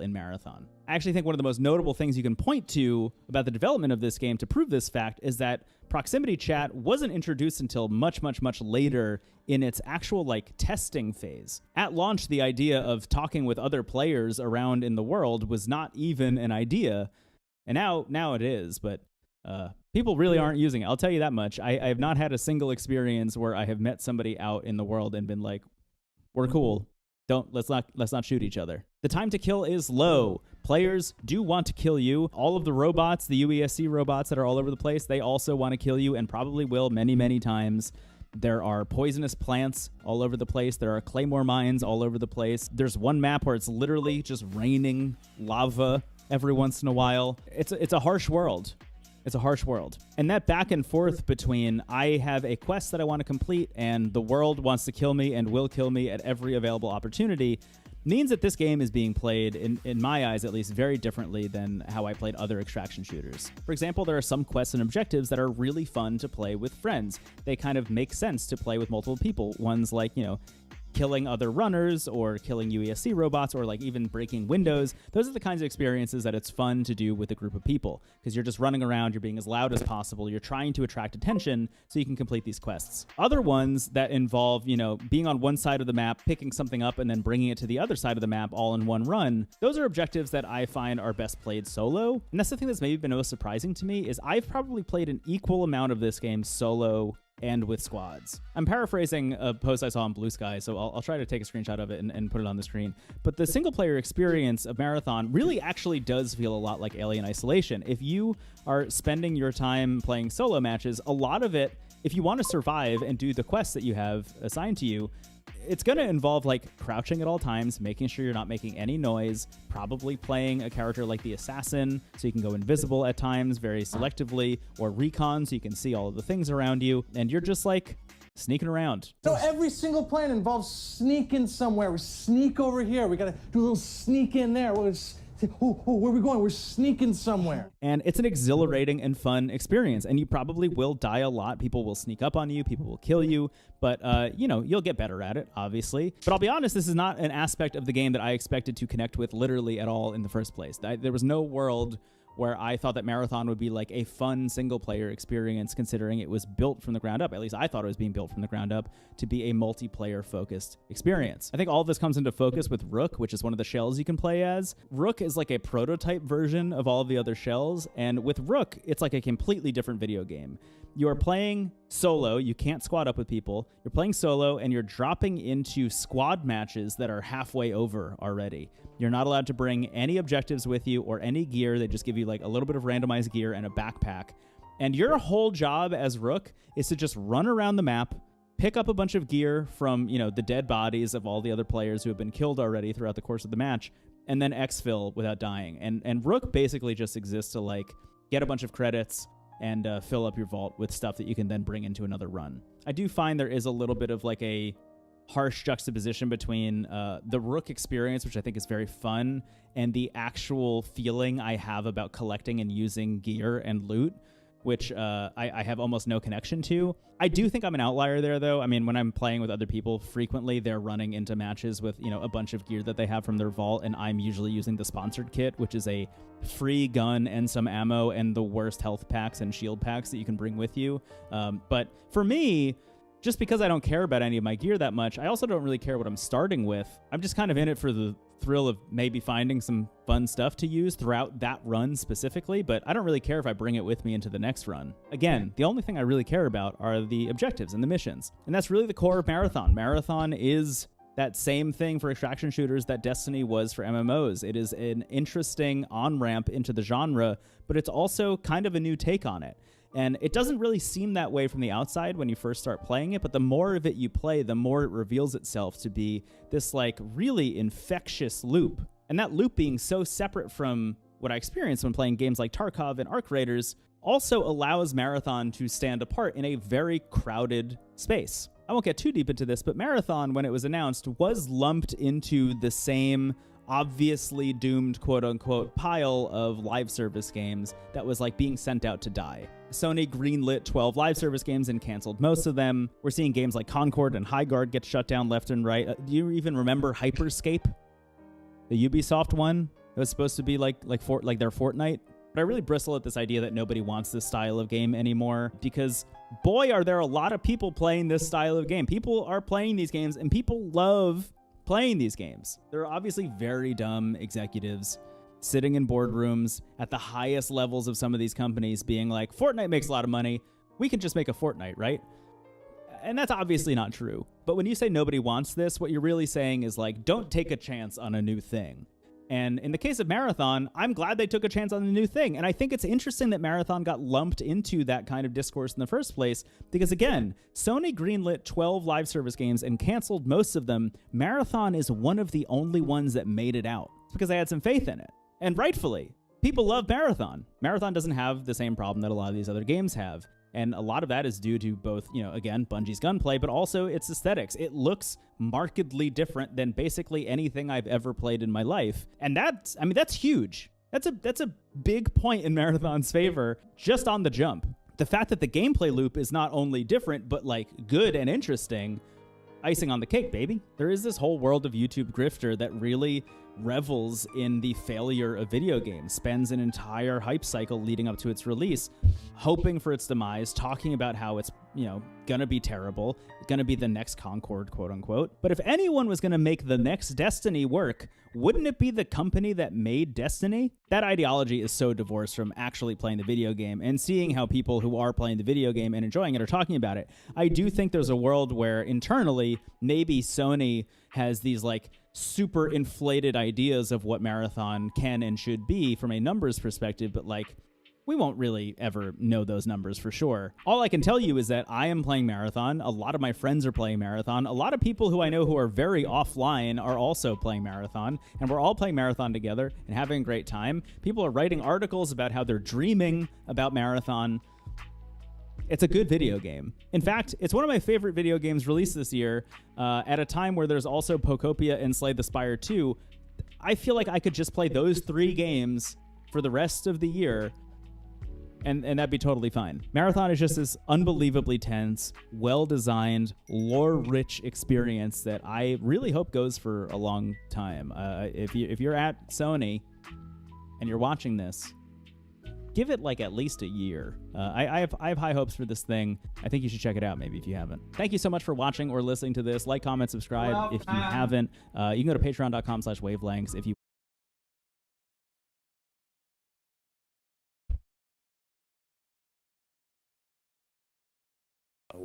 in Marathon. I actually think one of the most notable things you can point to about the development of this game to prove this fact is that proximity chat wasn't introduced until much, much, much later in its actual like testing phase. At launch, the idea of talking with other players around in the world was not even an idea, and now it is, but people really aren't using it. I'll tell you that much. I have not had a single experience where I have met somebody out in the world and been like, we're cool. Let's not shoot each other. The time to kill is low. Players do want to kill you. All of the robots, the UESC robots that are all over the place, they also want to kill you and probably will many, many times. There are poisonous plants all over the place. There are claymore mines all over the place. There's one map where it's literally just raining lava every once in a while. It's a harsh world. It's a harsh world. And that back and forth between I have a quest that I want to complete and the world wants to kill me and will kill me at every available opportunity means that this game is being played, in my eyes at least, very differently than how I played other extraction shooters. For example, there are some quests and objectives that are really fun to play with friends. They kind of make sense to play with multiple people. Ones like, killing other runners or killing UESC robots or like even breaking windows. Those are the kinds of experiences that it's fun to do with a group of people because you're just running around, you're being as loud as possible, you're trying to attract attention so you can complete these quests. Other ones that involve, being on one side of the map, picking something up and then bringing it to the other side of the map all in one run, those are objectives that I find are best played solo. And that's the thing that's maybe been most surprising to me is I've probably played an equal amount of this game solo and with squads. I'm paraphrasing a post I saw on Blue Sky, so I'll try to take a screenshot of it and put it on the screen. But the single player experience of Marathon really actually does feel a lot like Alien Isolation. If you are spending your time playing solo matches, a lot of it, if you want to survive and do the quests that you have assigned to you, it's going to involve like crouching at all times, making sure you're not making any noise, probably playing a character like the assassin so you can go invisible at times very selectively, or recon so you can see all of the things around you, and you're just like sneaking around. So every single plan involves sneaking somewhere. We sneak over here. We got to do a little sneak in there. Where are we going? We're sneaking somewhere. And it's an exhilarating and fun experience. And you probably will die a lot. People will sneak up on you. People will kill you. But, you'll get better at it, obviously. But I'll be honest, this is not an aspect of the game that I expected to connect with literally at all in the first place. There was no world where I thought that Marathon would be like a fun single-player experience considering it was built from the ground up. At least I thought it was being built from the ground up to be a multiplayer-focused experience. I think all of this comes into focus with Rook, which is one of the shells you can play as. Rook is like a prototype version of all of the other shells, and with Rook, it's like a completely different video game. You are playing solo, you can't squad up with people, you're playing solo, and you're dropping into squad matches that are halfway over already. You're not allowed to bring any objectives with you or any gear. They just give you like a little bit of randomized gear and a backpack. And your whole job as Rook is to just run around the map, pick up a bunch of gear from, the dead bodies of all the other players who have been killed already throughout the course of the match, and then exfil without dying. And Rook basically just exists to like get a bunch of credits and fill up your vault with stuff that you can then bring into another run. I do find there is a little bit of like a harsh juxtaposition between the Rook experience, which I think is very fun, and the actual feeling I have about collecting and using gear and loot, which I have almost no connection to. I do think I'm an outlier there, though. I mean, when I'm playing with other people, frequently they're running into matches with, a bunch of gear that they have from their vault, and I'm usually using the sponsored kit, which is a free gun and some ammo and the worst health packs and shield packs that you can bring with you. But for me, just because I don't care about any of my gear that much, I also don't really care what I'm starting with. I'm just kind of in it for the thrill of maybe finding some fun stuff to use throughout that run specifically, but I don't really care if I bring it with me into the next run. Again, the only thing I really care about are the objectives and the missions. And that's really the core of Marathon. Marathon is that same thing for extraction shooters that Destiny was for MMOs. It is an interesting on-ramp into the genre, but it's also kind of a new take on it. And it doesn't really seem that way from the outside when you first start playing it, but the more of it you play, the more it reveals itself to be this like really infectious loop. And that loop being so separate from what I experienced when playing games like Tarkov and Arc Raiders also allows Marathon to stand apart in a very crowded space. I won't get too deep into this, but Marathon, when it was announced, was lumped into the same obviously doomed quote-unquote pile of live service games that was like being sent out to die. Sony greenlit 12 live service games and canceled most of them. We're seeing games like Concord and Highguard get shut down left and right. Do you even remember Hyperscape? the Ubisoft one. It was supposed to be like their Fortnite. But I really bristle at this idea that nobody wants this style of game anymore, because boy, are there a lot of people playing this style of game. People are playing these games, and people love playing these games. There are obviously very dumb executives sitting in boardrooms at the highest levels of some of these companies being like, Fortnite makes a lot of money, we can just make a Fortnite, right? And that's obviously not true. But when you say nobody wants this, what you're really saying is like, don't take a chance on a new thing. And in the case of Marathon, I'm glad they took a chance on the new thing. And I think it's interesting that Marathon got lumped into that kind of discourse in the first place, because again, Sony greenlit 12 live service games and canceled most of them. Marathon is one of the only ones that made it out because they had some faith in it. And rightfully, people love Marathon. Marathon doesn't have the same problem that a lot of these other games have. And a lot of that is due to both, again, Bungie's gunplay, but also its aesthetics. It looks markedly different than basically anything I've ever played in my life. And that's huge. That's a big point in Marathon's favor just on the jump. The fact that the gameplay loop is not only different, but like good and interesting, icing on the cake, baby. There is this whole world of YouTube grifter that really revels in the failure of video games, spends an entire hype cycle leading up to its release, hoping for its demise, talking about how it's, gonna be terrible, gonna be the next Concord, quote unquote. But if anyone was gonna make the next Destiny work, wouldn't it be the company that made Destiny? That ideology is so divorced from actually playing the video game and seeing how people who are playing the video game and enjoying it are talking about it. I do think there's a world where internally, maybe Sony has these like super inflated ideas of what Marathon can and should be from a numbers perspective, but like, we won't really ever know those numbers for sure. All I can tell you is that I am playing Marathon. A lot of my friends are playing Marathon. A lot of people who I know who are very offline are also playing Marathon. And we're all playing Marathon together and having a great time. People are writing articles about how they're dreaming about Marathon. It's a good video game. In fact, it's one of my favorite video games released this year at a time where there's also Pocopia and Slay the Spire 2. I feel like I could just play those 3 games for the rest of the year, and that'd be totally fine. Marathon is just this unbelievably tense, well-designed, lore-rich experience that I really hope goes for a long time. If you're at Sony and you're watching this, give it like at least a year. I have high hopes for this thing. I think you should check it out maybe if you haven't. Thank you so much for watching or listening to this. Like, comment, subscribe if you haven't. You can go to patreon.com/wavelengths if you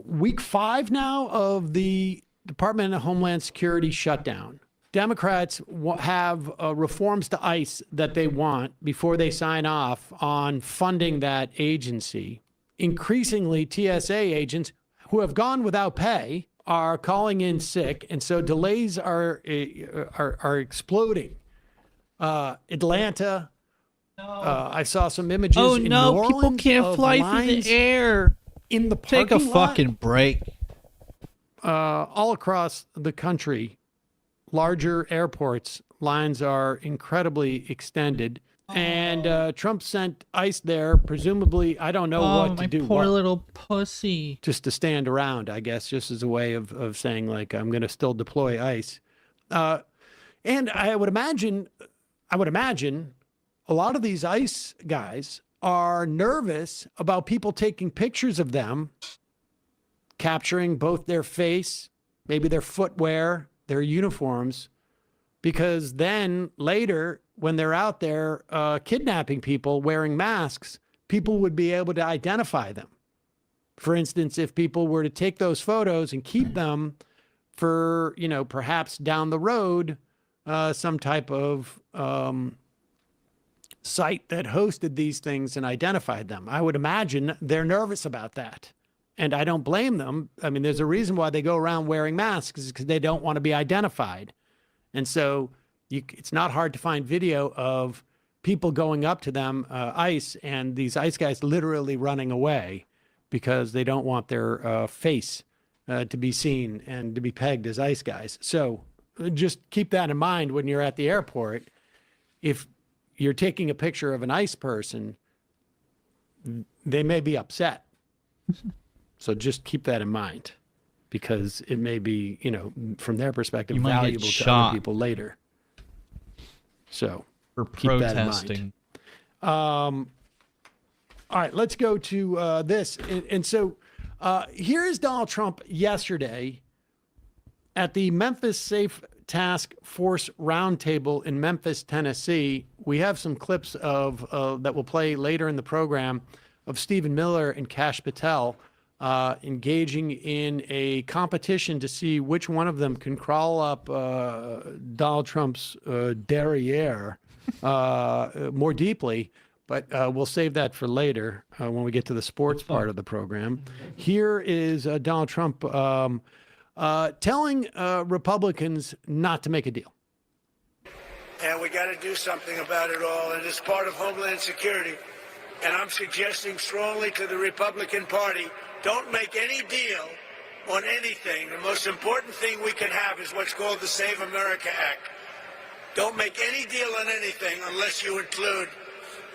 Week 5 now of the Department of Homeland Security shutdown. Democrats have reforms to ICE that they want before they sign off on funding that agency. Increasingly, TSA agents who have gone without pay are calling in sick, and so delays are exploding. Atlanta, I saw some images. Oh in no, New people Orleans can't fly through the air. In the parking Take a lot. fucking break. All across the country, larger airports, lines are incredibly extended. And Trump sent ICE there, presumably, I don't know what to do. My poor little pussy. Just to stand around, I guess, just as a way of saying, like, I'm going to still deploy ICE. And I would imagine a lot of these ICE guys are nervous about people taking pictures of them, capturing both their face, maybe their footwear, their uniforms, because then later, when they're out there kidnapping people wearing masks, people would be able to identify them. For instance, if people were to take those photos and keep them for, perhaps down the road, some type of site that hosted these things and identified them. I would imagine they're nervous about that. And I don't blame them. I mean, there's a reason why they go around wearing masks, because they don't want to be identified. And so it's not hard to find video of people going up to them, ICE, and these ICE guys literally running away because they don't want their face to be seen and to be pegged as ICE guys. So just keep that in mind when you're at the airport. If you're taking a picture of an ICE person, they may be upset. So just keep that in mind, because it may be, from their perspective, valuable to other people later. So For keep that in mind. protesting. All right, let's go to this. And so here is Donald Trump yesterday at the Memphis Safe Task Force Roundtable in Memphis, Tennessee. We have some clips of that will play later in the program of Stephen Miller and Kash Patel engaging in a competition to see which one of them can crawl up Donald Trump's derriere more deeply. But we'll save that for later when we get to the sports part of the program. Here is Donald Trump telling Republicans not to make a deal. And we got to do something about it all. And it's part of Homeland Security. And I'm suggesting strongly to the Republican Party, don't make any deal on anything. The most important thing we can have is what's called the Save America Act. Don't make any deal on anything unless you include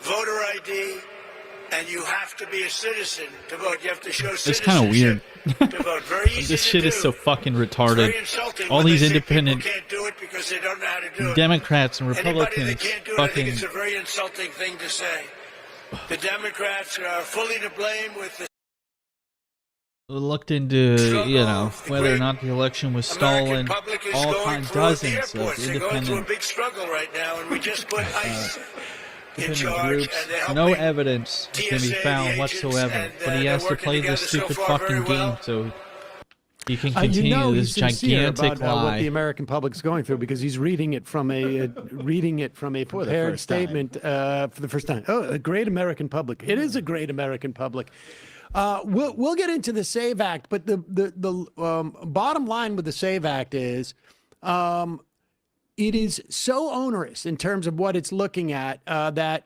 voter ID, and you have to be a citizen to vote. You have to show It's kind of weird. to vote. Very easy This to shit do. is so fucking It's retarded. very insulting All when these they say independent people can't do it because they don't know how to do it. Democrats and Anybody Republicans that can't do it, I think fucking it's a very insulting thing to say. The Democrats are fully to blame with the looked into, whether or not the election was American stolen. public is All going kind through at the dozens of airports. They're going through a independent big struggle right now, and we just put ICE in charge, groups. and they're No helping evidence can be TSA, found the whatsoever. agents, But he and has they're to play working this together so stupid far fucking very well. game so he can continue He's this sincere gigantic about what lie. the American public's going through because he's reading it from a prepared first time. statement for the first time. Oh, a great American public! It is a great American public. We'll get into the SAVE Act, but the bottom line with the SAVE Act is it is so onerous in terms of what it's looking at that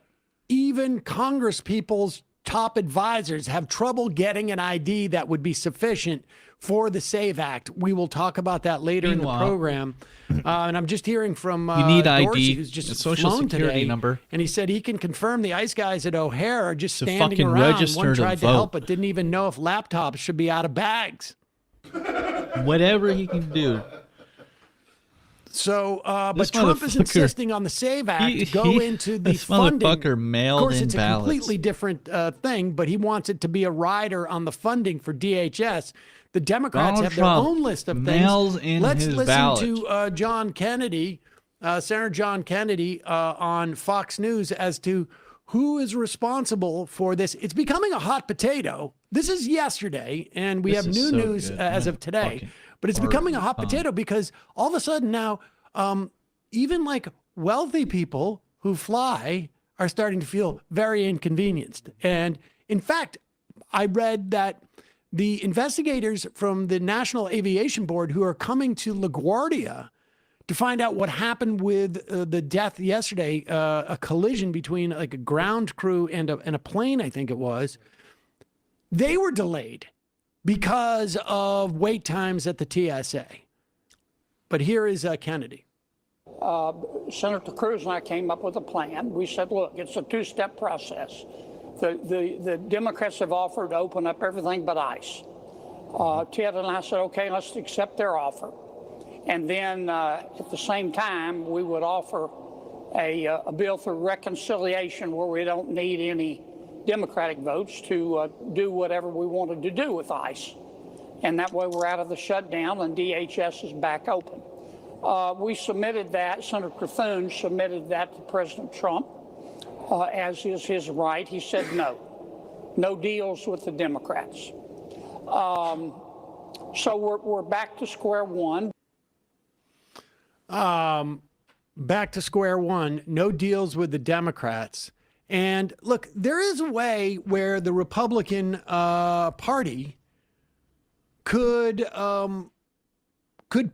even Congress people's top advisors have trouble getting an ID that would be sufficient for the SAVE Act. We will talk about that later in the Meanwhile, program. And I'm just hearing from You need Dorsey, ID, who's just a social flown security today, number. and he said he can confirm the ICE guys at O'Hare are just To standing fucking around. register One to tried to vote. help, but didn't even know if laptops should be out of bags. Whatever he can do. So, but This Trump is motherfucker- insisting on the SAVE Act to go into the this funding. motherfucker mailed Of course, in it's a ballots. completely different thing, but he wants it to be a rider on the funding for DHS. The Democrats Donald have Trump their own list of mails things. in Let's his listen ballot. to John Kennedy, Senator John Kennedy, on Fox News as to who is responsible for this. It's becoming a hot potato. This is yesterday, and we This have is new so news good. as Man, of today. fucking But it's hard becoming a hot time. potato because all of a sudden now, even like wealthy people who fly are starting to feel very inconvenienced. And in fact, I read that the investigators from the National Aviation Board who are coming to LaGuardia to find out what happened with the death yesterday, a collision between like a ground crew and a plane, I think it was, they were delayed because of wait times at the TSA. But here is Kennedy. Senator Cruz and I came up with a plan. We said, look, it's a two-step process. The Democrats have offered to open up everything but ICE. Ted and I said, okay, let's accept their offer. And then at the same time, we would offer a bill for reconciliation where we don't need any Democratic votes to do whatever we wanted to do with ICE. And that way we're out of the shutdown and DHS is back open. We submitted that, Senator Thune submitted that to President Trump, as is his right. He said no deals with the Democrats. So we're back to square one. Back to square one, no deals with the Democrats. And look, there is a way where the Republican Party could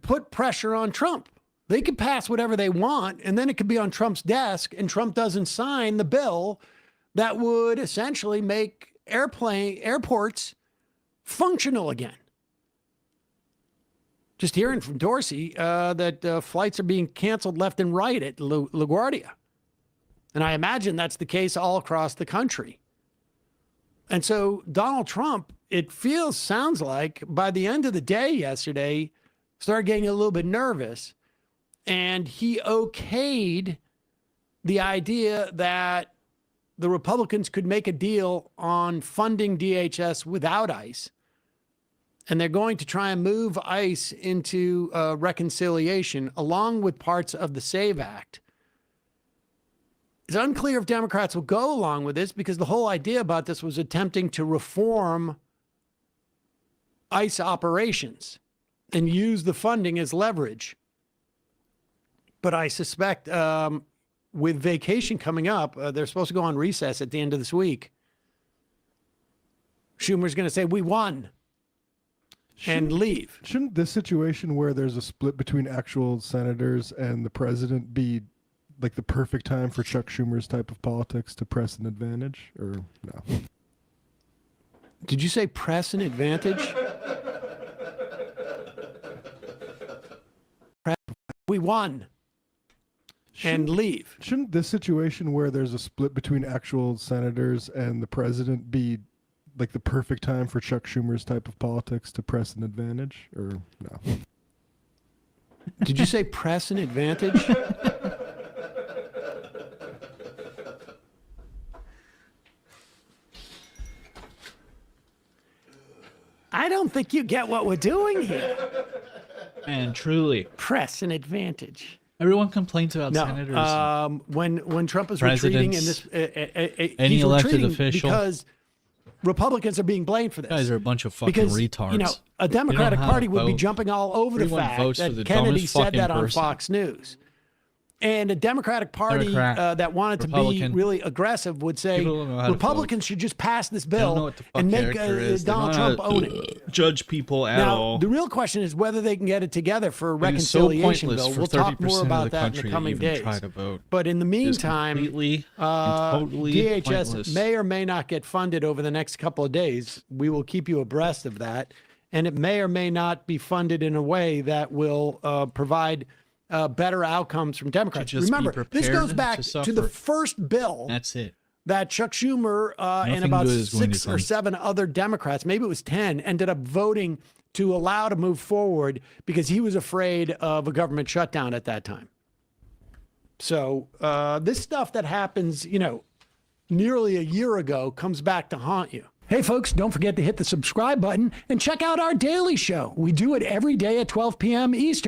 put pressure on Trump. They could pass whatever they want, and then it could be on Trump's desk, and Trump doesn't sign the bill that would essentially make airports functional again. Just hearing from Dorsey that flights are being canceled left and right at LaGuardia. And I imagine that's the case all across the country. And so Donald Trump, it sounds like by the end of the day yesterday, started getting a little bit nervous. And he okayed the idea that the Republicans could make a deal on funding DHS without ICE, and they're going to try and move ICE into reconciliation along with parts of the SAVE Act. It's unclear if Democrats will go along with this because the whole idea about this was attempting to reform ICE operations and use the funding as leverage. But I suspect with vacation coming up, they're supposed to go on recess at the end of this week. Schumer's going to say, we won, and leave. Shouldn't this situation where there's a split between actual senators and the president be like the perfect time for Chuck Schumer's type of politics to press an advantage, or no? Did you say press an advantage? We won, and leave. Shouldn't this situation where there's a split between actual senators and the president be like the perfect time for Chuck Schumer's type of politics to press an advantage, or no? Did you say press an advantage? I don't think you get what we're doing here. And truly, Press an advantage. everyone complains about senators. When Trump is retreating in this, any he's elected retreating official, because Republicans are being blamed for this. guys are a bunch of fucking because, retards. You know, a They don't know Democratic how to Party would be vote. jumping all over the Everyone fact votes for that the Kennedy dumbest said fucking that on person. Fox News. And a Democratic Party Democrat, that wanted to be Republican. really aggressive would say People don't know how to Republicans should just pass this They don't know bill what the fuck and make character is. They Donald don't know Trump how own to it. judge people at Now, all. the real question is whether they can get it together for a It is so reconciliation pointless bill. for We'll 30% talk more of about the that in country the to coming even days. try to vote. But in the It is meantime, completely and totally DHS pointless. may or may not get funded over the next couple of days. We will keep you abreast of that. And it may or may not be funded in a way that will provide better outcomes from Democrats. just be Remember, this goes prepared back to to the suffer. first bill That's it. that Chuck Schumer and Nothing about good is going to 6 or come. 7 other Democrats, maybe it was 10, ended up voting to allow to move forward because he was afraid of a government shutdown at that time. So this stuff that happens, you know, nearly a year ago comes back to haunt you. Hey, folks, don't forget to hit the subscribe button and check out our daily show. We do it every day at 12 p.m. Eastern.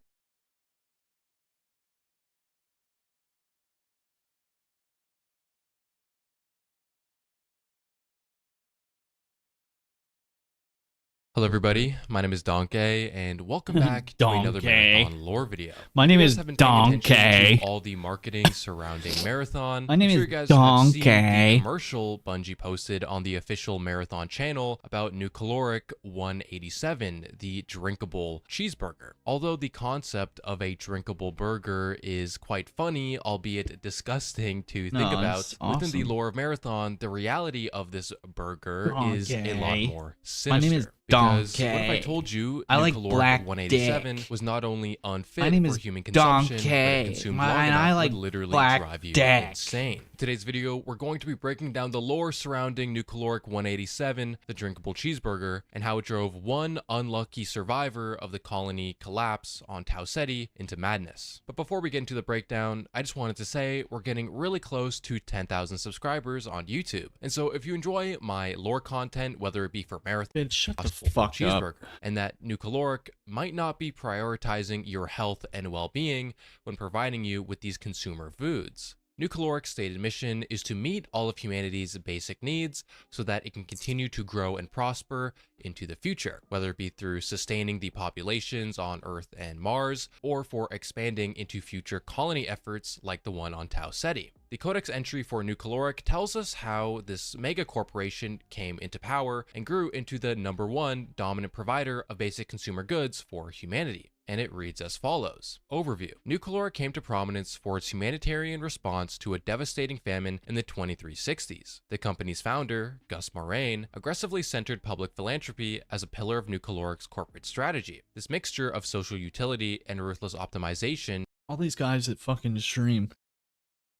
Hello everybody, my name is Donkey, and welcome back to another Donkey. Marathon lore video. My name You guys is have been paying attention Donkey. to all the marketing surrounding Marathon. My name I'm sure is you guys have seen Donkey. the commercial Bungie posted on the official Marathon channel about New Caloric 187, the drinkable cheeseburger. Although the concept of a drinkable burger is quite funny, albeit disgusting to think No, about, it's within the awesome. lore of Marathon, the reality of this burger is a lot Donkey. more My sinister. name is Because what if I Donkey. told you I New like Caloric black 187 dick. was not only My unfit name for is human consumption, but Donkey. if consumed long And I enough like would literally black drive you dick. insane. Today's video, we're going to be breaking down the lore surrounding New Caloric 187, the drinkable cheeseburger, and how it drove one unlucky survivor of the colony collapse on Tau Ceti into madness. But before we get into the breakdown, I just wanted to say we're getting really close to 10,000 subscribers on YouTube. And so if you enjoy my lore content, whether it be for Marathon, Bitch, shut the Gospel fuck cheeseburger, up. and that New Caloric might not be prioritizing your health and well-being when providing you with these consumer foods. New Caloric's stated mission is to meet all of humanity's basic needs so that it can continue to grow and prosper into the future, whether it be through sustaining the populations on Earth and Mars, or for expanding into future colony efforts like the one on Tau Ceti. The codex entry for New Caloric tells us how this mega corporation came into power and grew into the #1 dominant provider of basic consumer goods for humanity. And it reads as follows. Overview. New Caloric came to prominence for its humanitarian response to a devastating famine in the 2360s. The company's founder, Gus Moraine, aggressively centered public philanthropy as a pillar of New Caloric's corporate strategy. This mixture of social utility and ruthless optimization All these guys that fucking stream,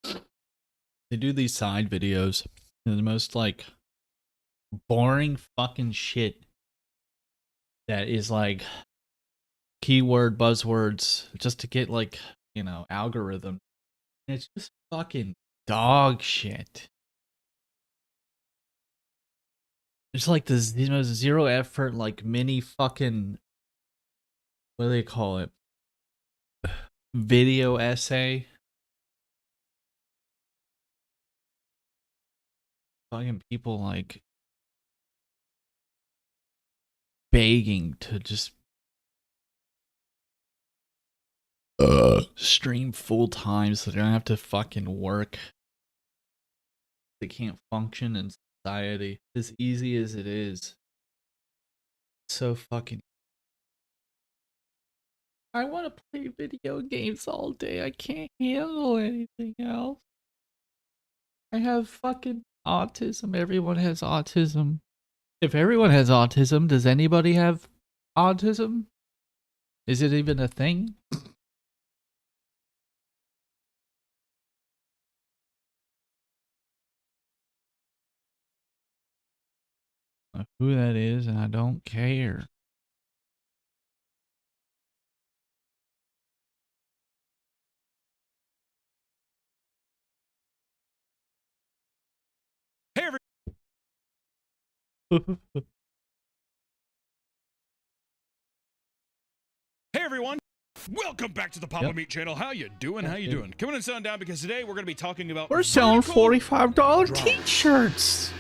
they do these side videos. They're the most like boring fucking shit that is like keyword buzzwords just to get like, you know, algorithm. And it's just fucking dog shit. There's like this most zero effort, like mini fucking, what do they call it? Video essay. Fucking people like begging to just stream full time so they don't have to fucking work. They can't function in society as easy as it is. So fucking. I want to play video games all day. I can't handle anything else. I have fucking autism. Everyone has autism. If everyone has autism, does anybody have autism? Is it even a thing? Who that is, and I don't care. Hey, everyone. Welcome back to the Papa Meat channel. How you doing? How you doing? Coming and sitting down because today we're going to be talking about We're selling $45 drama. t-shirts.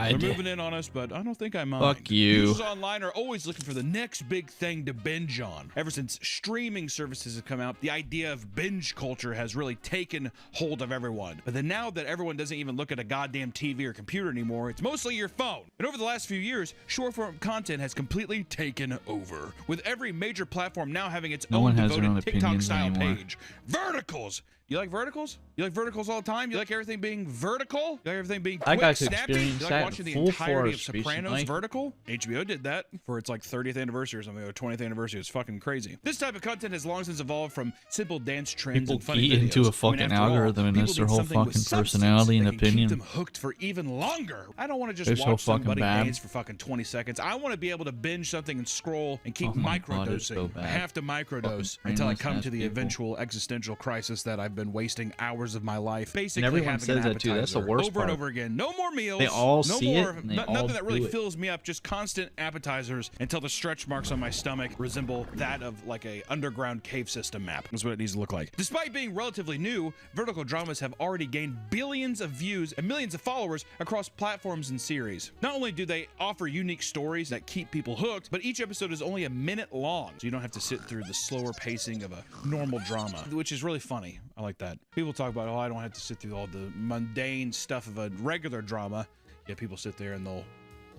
They're moving in on us, but I don't think I mind. Fuck you. Users online are always looking for the next big thing to binge on. Ever since streaming services have come out, the idea of binge culture has really taken hold of everyone. But then now that everyone doesn't even look at a goddamn TV or computer anymore, it's mostly your phone. And over the last few years, short-form content has completely taken over, with every major platform now having its own devoted TikTok-style page. Verticals! You like verticals? You like verticals all the time? You like everything being vertical? You like everything being quick, I got to snappy? experience You like that watching the full entirety of force Sopranos recently. vertical? HBO did that for its like 30th anniversary or something, or 20th anniversary. It's fucking crazy. This type of content has long since evolved from simple dance trends People and funny key videos. into a fucking after all, algorithm and people that's their need whole something with fucking substance personality and that can opinion. keep them hooked for even longer. I don't want to just They're so watch fucking somebody bad. dance for fucking 20 seconds. I want to be able to binge something and scroll and keep Oh my God, it's microdosing. so I bad. have to microdose Fucking until I brainless come ass to the people. eventual existential crisis that I've been wasting hours of my life basically everyone having says an that too. That's the appetizer worst over and part. over again. No more meals. They all no see it, more, and they nothing all that really do it. fills me up. Just constant appetizers until the stretch marks on my stomach resemble that of like a underground cave system map. That's what it needs to look like. Despite being relatively new, vertical dramas have already gained billions of views and millions of followers across platforms and series. Not only do they offer unique stories that keep people hooked, but each episode is only a minute long, so you don't have to sit through the slower pacing of a normal drama, which is really funny. I like that. People talk about, oh, I don't have to sit through all the mundane stuff of a regular drama. Yeah, people sit there and they'll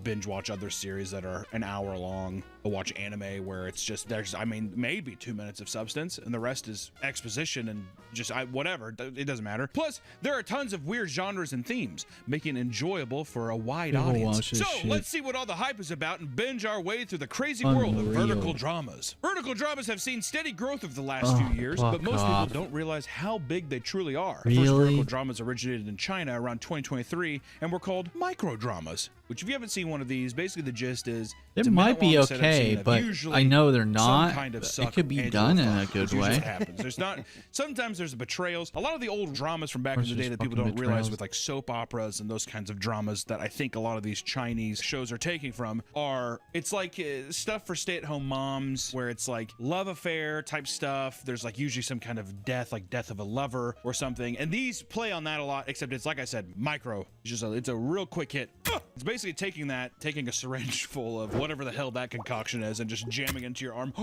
binge watch other series that are an hour long. They'll watch anime where it's just, there's, I mean, maybe 2 minutes of substance and the rest is exposition and just whatever. It doesn't matter. Plus, there are tons of weird genres and themes, making it enjoyable for a wide People audience. watch this So shit. let's see what all the hype is about and binge our way through the crazy world of Unreal. vertical dramas. Vertical dramas have seen steady growth over the last few years, but fuck most off. people don't realize how big they truly are. The first Really? vertical dramas originated in China around 2023 and were called microdramas, which if you haven't seen one of these, basically the gist is It it's a might be minute-long setup okay, scene of but usually I know they're some not. kind of It suck could be and done or in a fuck. good It's usually way. what happens. There's not. Sometimes there's betrayals. A lot of the old dramas from back in Or the day just that people fucking don't realize betrayals. with like soap operas and those kinds of dramas that I think a lot of these Chinese shows are taking from are it's like stuff for stay-at-home moms where it's like love affair type stuff. There's like usually some kind of death, like death of a lover or something. And these play on that a lot, except it's like I said, micro. It's just it's a real quick hit. It's basically taking a syringe full of whatever the hell that concoction is and just jamming it into your arm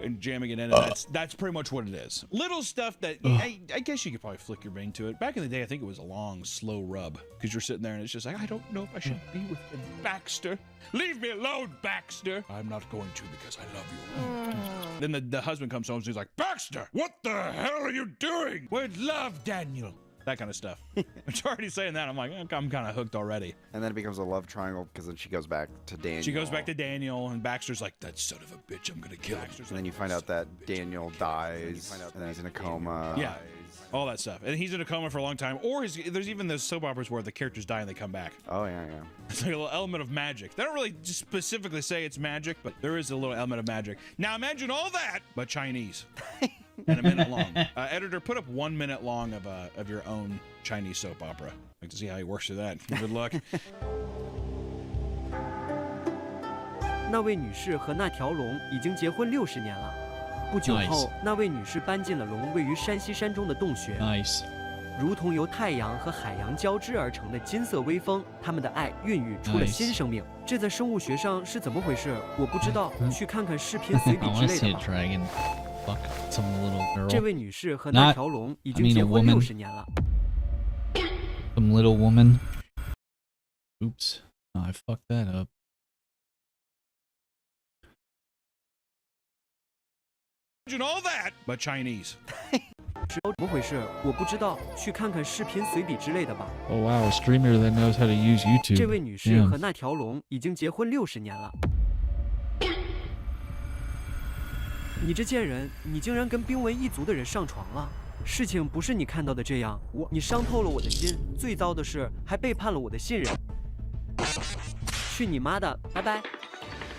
and jamming it in, and that's pretty much what it is. Little stuff that I guess you could probably flick your brain to it. Back in the day, I think it was a long, slow rub because you're sitting there and it's just like, I don't know if I should be with Baxter. Leave me alone, Baxter. I'm not going to because I love you. Then the husband comes home and he's like, Baxter, what the hell are you doing? We'd love Daniel. That kind of stuff. It's already saying that. I'm like, I'm kind of hooked already. And then it becomes a love triangle because then she goes back to Daniel. She goes back to Daniel, and Baxter's like, that son of a bitch, I'm going to kill him. And then you find out that Daniel dies, and then he's in a coma. Yeah, all that stuff. And he's in a coma for a long time. Or there's even those soap operas where the characters die and they come back. Oh, yeah. It's like a little element of magic. They don't really just specifically say it's magic, but there is a little element of magic. Now imagine all that, but Chinese. and a minute long. Editor, put up 1 minute long of your own Chinese soap opera. I'd like to see how he works through that. Good luck. 那位女士和那条龙已经结婚60年了。不久后，那位女士搬进了龙位于山西山中的洞穴。Nice. 如同由太阳和海洋交织而成的金色微风，他们的爱孕育出了新生命。这在生物学上是怎么回事？我不知道，去看看视频随笔之类的吧。Fuck some little girl. 这位女士和那条龙已经结婚60年了。Some little woman. Oops. Oh, I fucked that up. Imagine all that, but Chinese. 怎么回事？我不知道，去看看视频随笔之类的吧。Oh wow, a streamer that knows how to use YouTube. 这位女士和那条龙已经结婚60年了。你这贱人，你竟然跟冰文一族的人上床了！事情不是你看到的这样，你伤透了我的心。最糟的是，还背叛了我的信任。去你妈的！拜拜。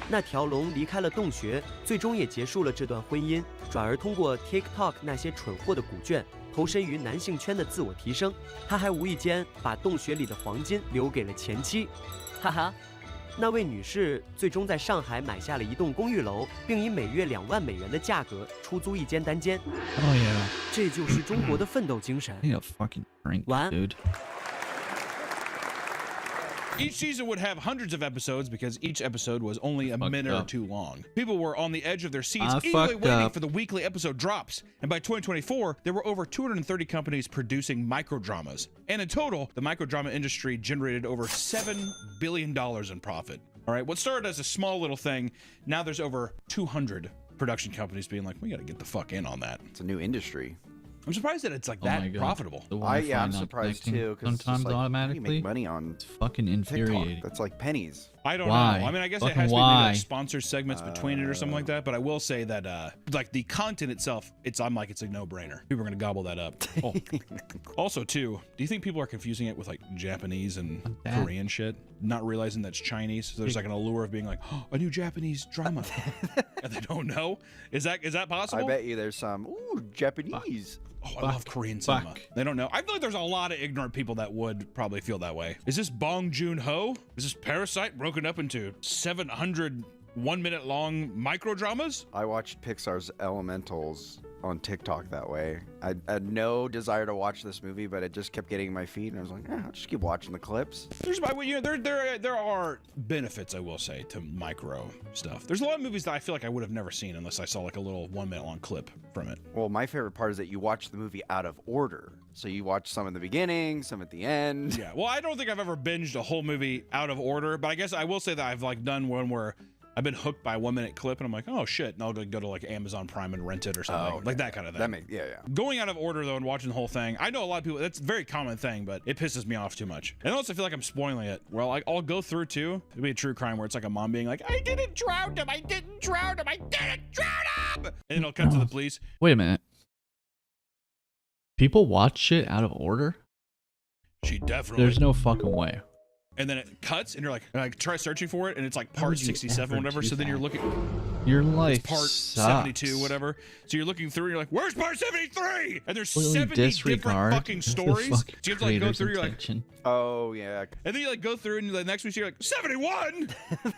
那条龙离开了洞穴，最终也结束了这段婚姻，转而通过 TikTok 那些蠢货的古卷，投身于男性圈的自我提升。他还无意间把洞穴里的黄金留给了前妻，哈哈。那位女士最终在上海买下了一栋公寓楼，并以每月2万美元的价格出租一间单间。Oh yeah. 这就是中国的奋斗精神。晚安 dude. Each season would have hundreds of episodes because each episode was only a minute or two long. People were on the edge of their seats, eagerly waiting for the weekly episode drops. And by 2024, there were over 230 companies producing microdramas. And in total, the microdrama industry generated over $7 billion in profit. All right, what started as a small little thing, now there's over 200 production companies being like, we got to get the fuck in on that. It's a new industry. I'm surprised that it's like that profitable. Yeah, I'm surprised too. Sometimes like, automatically you make money on it's fucking infuriating. TikTok. That's like pennies. I don't know. I mean, I guess it has to be like sponsored segments between it or something like that. But I will say that like the content itself, it's a no-brainer. People are gonna gobble that up. Oh. Also, too, do you think people are confusing it with like Japanese and Korean shit, not realizing that's Chinese? So there's like an allure of being like, oh, a new Japanese drama, and they don't know. Is that possible? I bet you there's some Japanese. Oh, I love Korean cinema. They don't know. I feel like there's a lot of ignorant people that would probably feel that way. Is this Bong Joon-ho? Is this Parasite broken up into 700 1-minute long micro dramas? I watched Pixar's Elementals on TikTok that way. I had no desire to watch this movie, but it just kept getting in my feed, and I was like, I'll just keep watching the clips. There are benefits, I will say, to micro stuff. There's a lot of movies that I feel like I would have never seen unless I saw like a little 1-minute long clip from it. Well, my favorite part is that you watch the movie out of order. So you watch some in the beginning, some at the end. Yeah, well, I don't think I've ever binged a whole movie out of order, but I guess I will say that I've like done one where I've been hooked by a 1-minute clip and I'm like, oh shit, and I'll go to like Amazon Prime and rent it or something. Like that kind of thing. Yeah. Going out of order though and watching the whole thing, I know a lot of people, that's a very common thing, but it pisses me off too much. And also I feel like I'm spoiling it. Well, I'll go through too. It'll be a true crime where it's like a mom being like, I didn't drown him, I didn't drown him, I didn't drown him! And then it'll cut to the police. Wait a minute. People watch shit out of order? She definitely. There's no fucking way. And then it cuts, and you're like try searching for it, and it's like part 67, whatever. So then you're looking. Your life it's part sucks. 72, whatever. So you're looking through, and you're like, "Where's part 73?" And there's Completely 70 different disregard fucking stories. So you have to like go through. You're like, oh yeah. and then you like go through, and the next week you're like 71.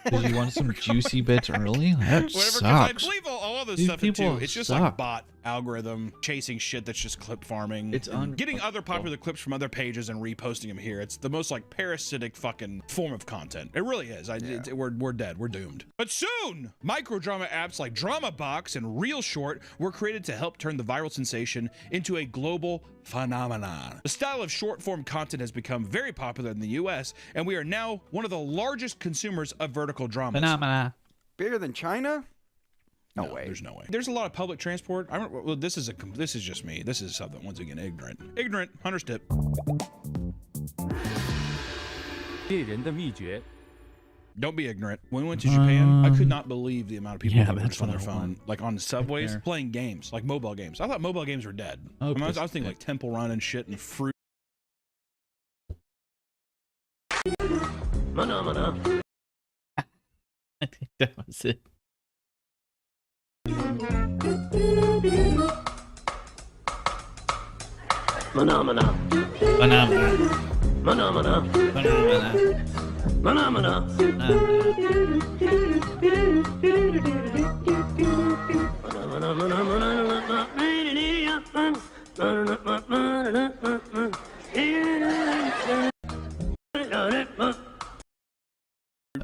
Because you want some juicy bits early? That Whatever. sucks. I believe all of this These stuff in people too. It's just suck. like bot algorithm chasing shit that's just clip farming. It's getting other popular clips from other pages and reposting them here. It's the most like parasitic fucking form of content. It really is. We're dead. We're doomed. But soon, microdrama apps like DramaBox and Reel Short were created to help turn the viral sensation into a global phenomenon. The style of short-form content has become very popular in the US, and we are now one of the largest consumers of vertical dramas. Phenomena. Bigger than China? No way. There's no way. There's a lot of public transport. Well, this is just me. This is something once again ignorant. Ignorant. Hunter's tip. 猎人的秘诀 Don't be ignorant. When we went to Japan, I could not believe the amount of people that were just on their phone, want. like on subways, playing games, like mobile games. I thought mobile games were dead. I was thinking like Temple Run and shit and Fruit. I think that was it. Phenomena. Phenomena. Phenomena. Phenomena.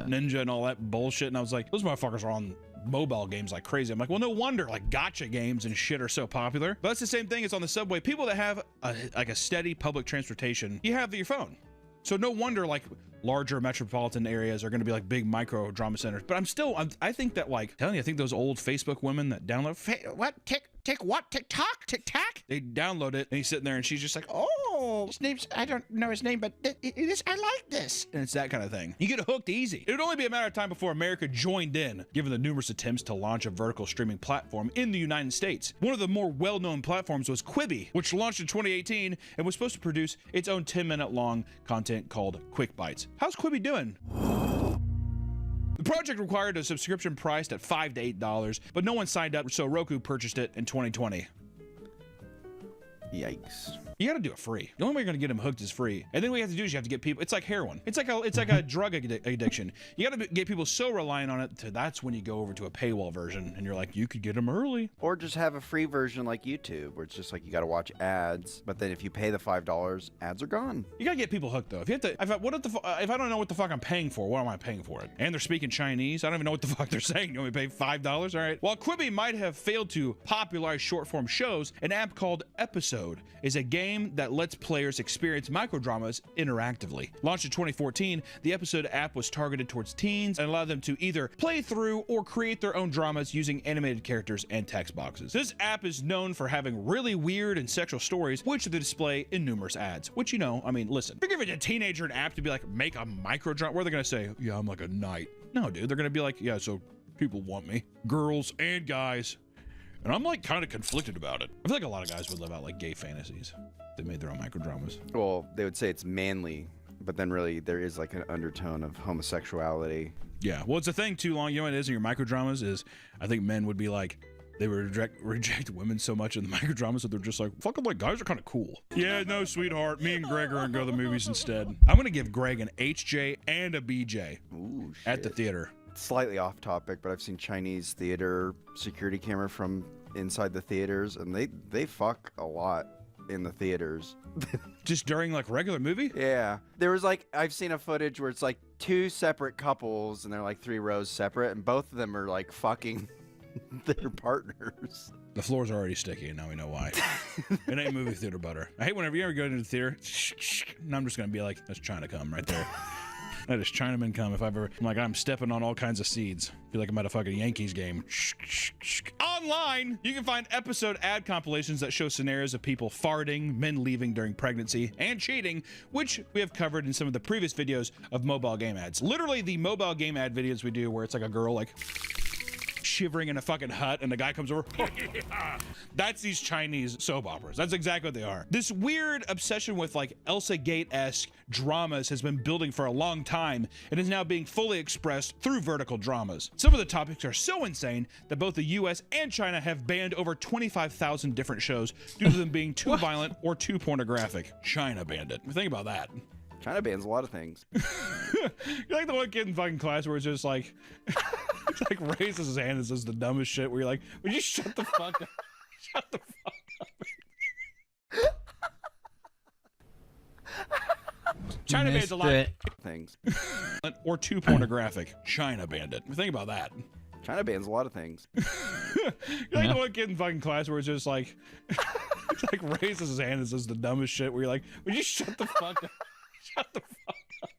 Ninja and all that bullshit, and I was like, those motherfuckers are on mobile games like crazy. I'm like, well, no wonder like gotcha games and shit are so popular. But that's the same thing as on the subway. People that have like a steady public transportation, you have your phone. So no wonder like larger metropolitan areas are going to be like big micro drama centers. But I think that like, telling you, I think those old Facebook women that download TikTok, they download it and he's sitting there and she's just like, oh, his name's, I don't know his name, but it is, I like this. And it's that kind of thing. You get hooked easy. It would only be a matter of time before America joined in, given the numerous attempts to launch a vertical streaming platform in the United States. One of the more well-known platforms was Quibi, which launched in 2018 and was supposed to produce its own 10-minute long content called Quick Bites. How's Quibi doing? The project required a subscription priced at $5 to $8, but no one signed up, so Roku purchased it in 2020. Yikes. You gotta do it free. The only way you're gonna get them hooked is free. And then what you have to do is you have to get people, it's like heroin. It's like a drug addiction. You gotta get people so reliant on it to that's when you go over to a paywall version and you're like, you could get them early. Or just have a free version like YouTube, where it's just like you gotta watch ads, but then if you pay the $5, ads are gone. You gotta get people hooked though. If you have to, if I don't know what the fuck I'm paying for, what am I paying for it? And they're speaking Chinese. I don't even know what the fuck they're saying. You only pay $5? All right. While Quibi might have failed to popularize short form shows, an app called Episode is a game that lets players experience microdramas interactively. Launched in 2014, the Episode app was targeted towards teens and allowed them to either play through or create their own dramas using animated characters and text boxes. This app is known for having really weird and sexual stories, which they display in numerous ads. Which, you know, I mean, listen, if you're giving a teenager an app to be like, make a microdrama, where are they gonna say, yeah, I'm like a knight? No, dude, they're gonna be like, yeah, so people want me. Girls and guys. And I'm like kind of conflicted about it. I feel like a lot of guys would live out like gay fantasies. They made their own microdramas. Well, they would say it's manly, but then really there is like an undertone of homosexuality. Yeah, well, it's a thing too long. You know what it is in your microdramas is I think men would be like, they would reject women so much in the microdramas that they're just like, fucking like guys are kind of cool. Yeah, no, sweetheart. Me and Greg are gonna go to the movies instead. I'm gonna give Greg an HJ and a BJ. Ooh, shit. At the theater. Slightly off topic, but I've seen Chinese theater security camera from inside the theaters, and they fuck a lot in the theaters. Just during like regular movie? Yeah. There was like, I've seen a footage where it's like 2 separate couples and they're like 3 rows separate, and both of them are like fucking their partners. The floor's already sticky, and now we know why. It ain't movie theater butter. I hate whenever you ever go into the theater, and I'm just gonna be like, that's China cum right there. That is Chinaman cum if I've ever, I'm stepping on all kinds of seeds. Feel like I'm at a fucking Yankees game. Online, you can find Episode ad compilations that show scenarios of people farting, men leaving during pregnancy, and cheating, which we have covered in some of the previous videos of mobile game ads. Literally the mobile game ad videos we do where it's like a girl like shivering in a fucking hut and the guy comes over. That's these Chinese soap operas. That's exactly what they are. This weird obsession with like Elsa Gate-esque dramas has been building for a long time and is now being fully expressed through vertical dramas. Some of the topics are so insane that both the US and China have banned over 25,000 different shows due to them being too violent or too pornographic. China banned it. Think about that. China bans a lot of things. You're like the one kid in fucking class where it's just like, it's like raises his hand and says the dumbest shit where you're like, would you shut the fuck up? Shut the fuck up. China bans a lot of things. Or too pornographic. China banned it. Think about that. China bans a lot of things. You're like the one kid in fucking class where it's just like, it's like raises his hand and says the dumbest shit where you're like, would you shut the fuck up? Shut the fuck up.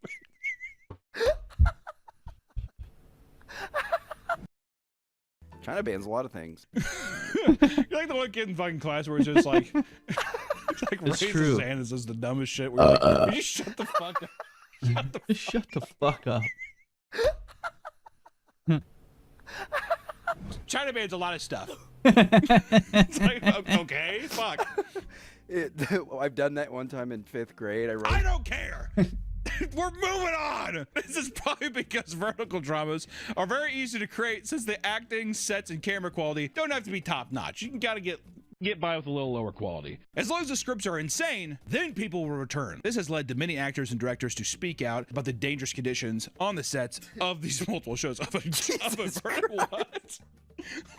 China bans a lot of things. You're like the one kid in fucking class where it's just like, it's like raises his hand and says the dumbest shit where you're like, would you shut the fuck up? Shut the fuck up. China bans a lot of stuff. It's like, okay, fuck. I've done that one time in 5th grade. I don't care. We're moving on. This is probably because vertical dramas are very easy to create since the acting, sets, and camera quality don't have to be top notch. You can gotta get get by with a little lower quality. As long as the scripts are insane, then people will return. This has led to many actors and directors to speak out about the dangerous conditions on the sets of these multiple shows. What?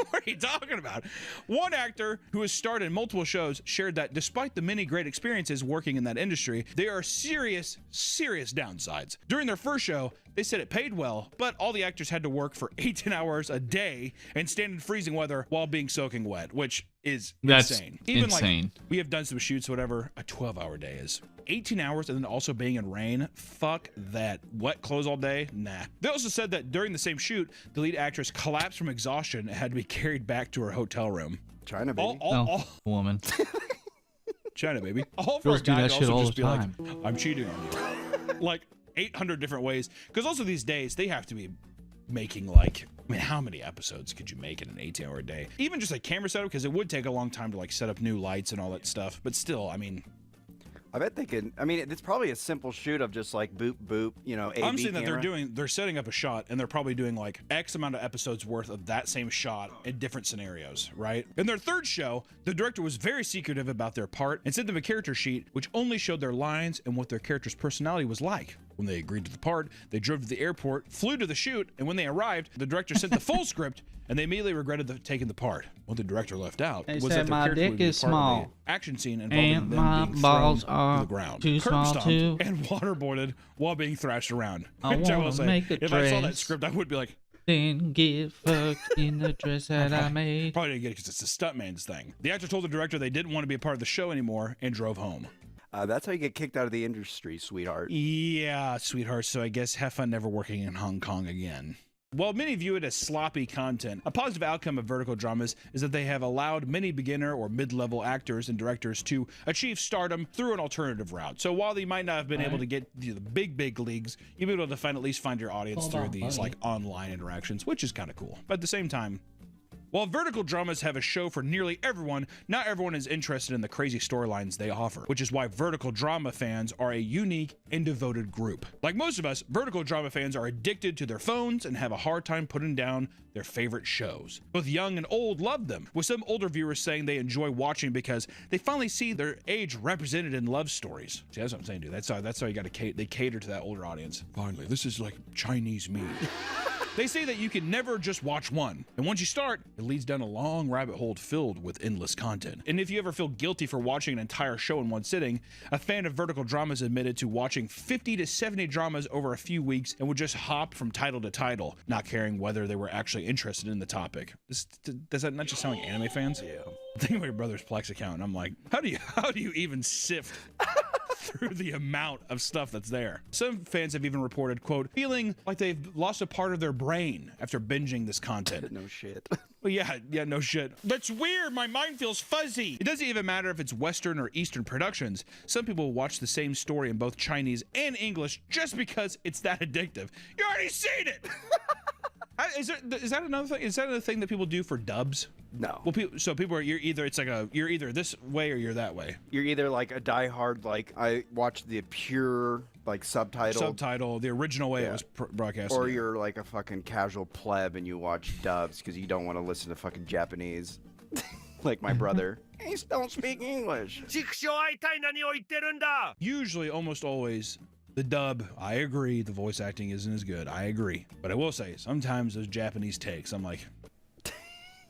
What are you talking about? One actor who has starred in multiple shows shared that despite the many great experiences working in that industry, there are serious downsides. During their first show, they said it paid well, but all the actors had to work for 18 hours a day and stand in freezing weather while being soaking wet, which is insane. Even insane. Like we have done some shoots, whatever, a 12-hour day is. 18 hours and then also being in rain, fuck that. Wet clothes all day? Nah. They also said that during the same shoot, the lead actress collapsed from exhaustion and had to be carried back to her hotel room. China, baby. Woman. China, baby. All for a Girls do guy that to shit also all just the be time. like, I'm cheating on you. Like 800 different ways. Because also these days, they have to be making like, I mean, how many episodes could you make in an 18-hour day? Even just like camera setup, because it would take a long time to like set up new lights and all that stuff. But still, I mean, I bet they can. I mean, it's probably a simple shoot of just like boop boop, you know. I'm saying that they're setting up a shot and they're probably doing like X amount of episodes worth of that same shot in different scenarios, right? In their third show, the director was very secretive about their part and sent them a character sheet which only showed their lines and what their character's personality was like. When they agreed to the part, they drove to the airport, flew to the shoot, and when they arrived, the director sent the full script, and they immediately regretted taking the part. What the director left out was that their character would be part of the action scene involving them being thrown to the ground, curb stomped, and waterboarded while being thrashed around. Which I will say, if I saw that script, I would be like, Then get fucked in the dress that I made. Probably didn't get it because it's a stuntman's thing. The actor told the director they didn't want to be a part of the show anymore and drove home. That's how you get kicked out of the industry, sweetheart. Yeah, sweetheart. So I guess have fun never working in Hong Kong again. While many view it as sloppy content, a positive outcome of vertical dramas is that they have allowed many beginner or mid-level actors and directors to achieve stardom through an alternative route. So while they might not have been able to get the big leagues, you'll be able to at least find your audience through these like online interactions, which is kind of cool. But at the same time, while vertical dramas have a show for nearly everyone, not everyone is interested in the crazy storylines they offer, which is why vertical drama fans are a unique and devoted group. Like most of us, vertical drama fans are addicted to their phones and have a hard time putting down their favorite shows. Both young and old love them, with some older viewers saying they enjoy watching because they finally see their age represented in love stories. See, that's what I'm saying, dude. That's how you got to they cater to that older audience. Finally, this is like Chinese meat. They say that you can never just watch one, and once you start, it leads down a long rabbit hole filled with endless content. And if you ever feel guilty for watching an entire show in one sitting, a fan of vertical dramas admitted to watching 50 to 70 dramas over a few weeks and would just hop from title to title, not caring whether they were actually interested in the topic. Does that not just sound like anime fans? Yeah. Think of my brother's Plex account, and I'm like, how do you even sift through the amount of stuff that's there? Some fans have even reported, quote, feeling like they've lost a part of their brain after binging this content. No shit. Well, yeah, no shit. That's weird. My mind feels fuzzy. It doesn't even matter if it's Western or Eastern productions. Some people watch the same story in both Chinese and English just because it's that addictive. You already seen it. Is that another thing? Is that a thing that people do for dubs? No. Well, people are, you're either this way or you're that way. You're either like a diehard, like I watched the pure like subtitle, the original way it was broadcast, or you're like a fucking casual pleb and you watch dubs because you don't want to listen to fucking Japanese, like my brother. He don't speak English. Usually, almost always, the dub, I agree, the voice acting isn't as good. I agree. But I will say, sometimes those Japanese takes, I'm like,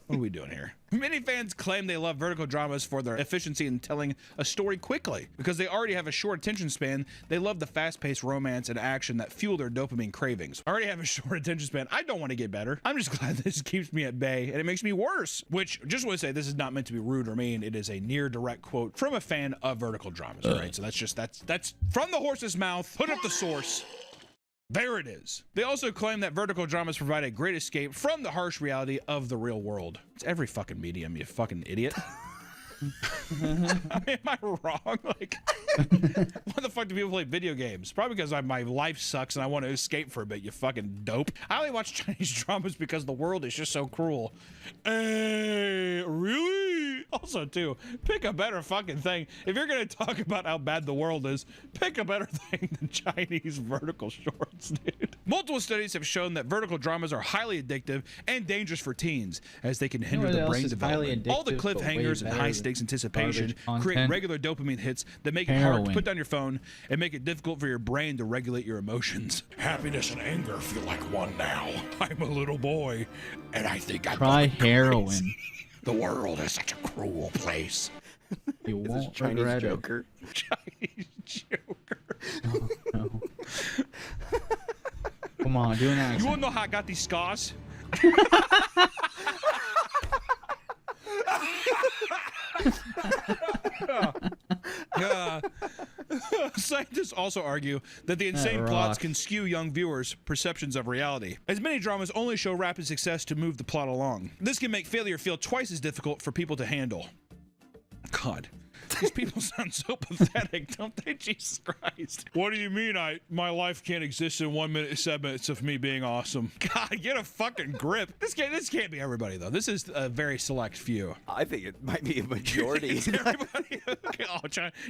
what are we doing here? Many fans claim they love vertical dramas for their efficiency in telling a story quickly. Because they already have a short attention span, they love the fast-paced romance and action that fuel their dopamine cravings. I already have a short attention span. I don't want to get better. I'm just glad this keeps me at bay, and it makes me worse. Which, just want to say, this is not meant to be rude or mean. It is a near direct quote from a fan of vertical dramas, right? So that's from the horse's mouth. Put up the source. There it is. They also claim that vertical dramas provide a great escape from the harsh reality of the real world. It's every fucking medium, you fucking idiot. I mean, am I wrong? Like, why the fuck do people play video games? Probably because my life sucks and I want to escape for a bit, you fucking dope. I only watch Chinese dramas because the world is just so cruel. Hey, really? Also, too, pick a better fucking thing. If you're going to talk about how bad the world is, pick a better thing than Chinese vertical shorts, dude. Multiple studies have shown that vertical dramas are highly addictive and dangerous for teens, as they can hinder the brain development. All the cliffhangers and high-stakes anticipation create regular dopamine hits that make it hard to put down your phone and make it difficult for your brain to regulate your emotions. Happiness and anger feel like one now. I'm a little boy, and I think I'm Try heroin. The world is such a cruel place. You won't Chinese regret Joker. Chinese Joker. it. No. Come on, do an accent. You wanna know how I got these scars? Scientists also argue that the insane plots can skew young viewers' perceptions of reality, as many dramas only show rapid success to move the plot along. This can make failure feel twice as difficult for people to handle. God, these people sound so pathetic, don't they? Jesus Christ. What do you mean my life can't exist in 1 minute, 7 minutes of me being awesome? God, get a fucking grip. This can't be everybody, though. This is a very select few. I think it might be a majority. Everybody. Okay, oh,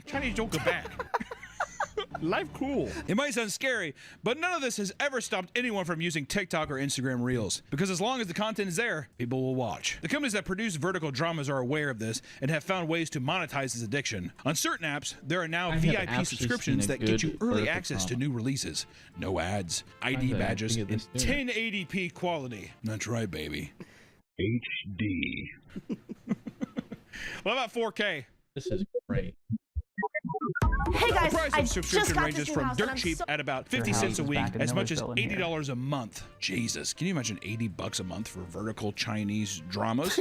Chinese Joker back. Life cool. It might sound scary, but none of this has ever stopped anyone from using TikTok or Instagram Reels. Because as long as the content is there, people will watch. The companies that produce vertical dramas are aware of this and have found ways to monetize this addiction. On certain apps, there are now VIP subscriptions that get you early access to new releases. No ads, ID badges, and 1080p quality. That's right, baby. HD. What about 4K? This is great. Hey guys, The price I of subscription just got ranges this new from house, dirt and cheap at about 50 cents a week as much as $80 a month. Jesus, can you imagine $80 a month for vertical Chinese dramas?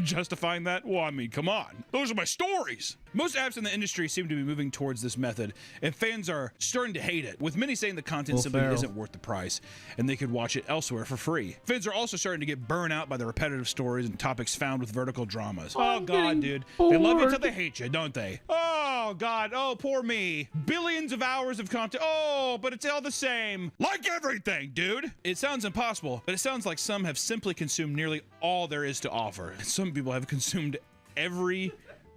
Justifying that? Well, I mean, come on. Those are my stories. Most apps in the industry seem to be moving towards this method, and fans are starting to hate it, with many saying the content simply isn't worth the price, and they could watch it elsewhere for free. Fans are also starting to get burnt out by the repetitive stories and topics found with vertical dramas. Oh, God, dude. They love you until they hate you, don't they? Oh, God. Oh, poor me. Billions of hours of content. Oh, but it's all the same. Like everything, dude. It sounds impossible, but it sounds like some have simply consumed nearly all there is to offer. Some people have consumed every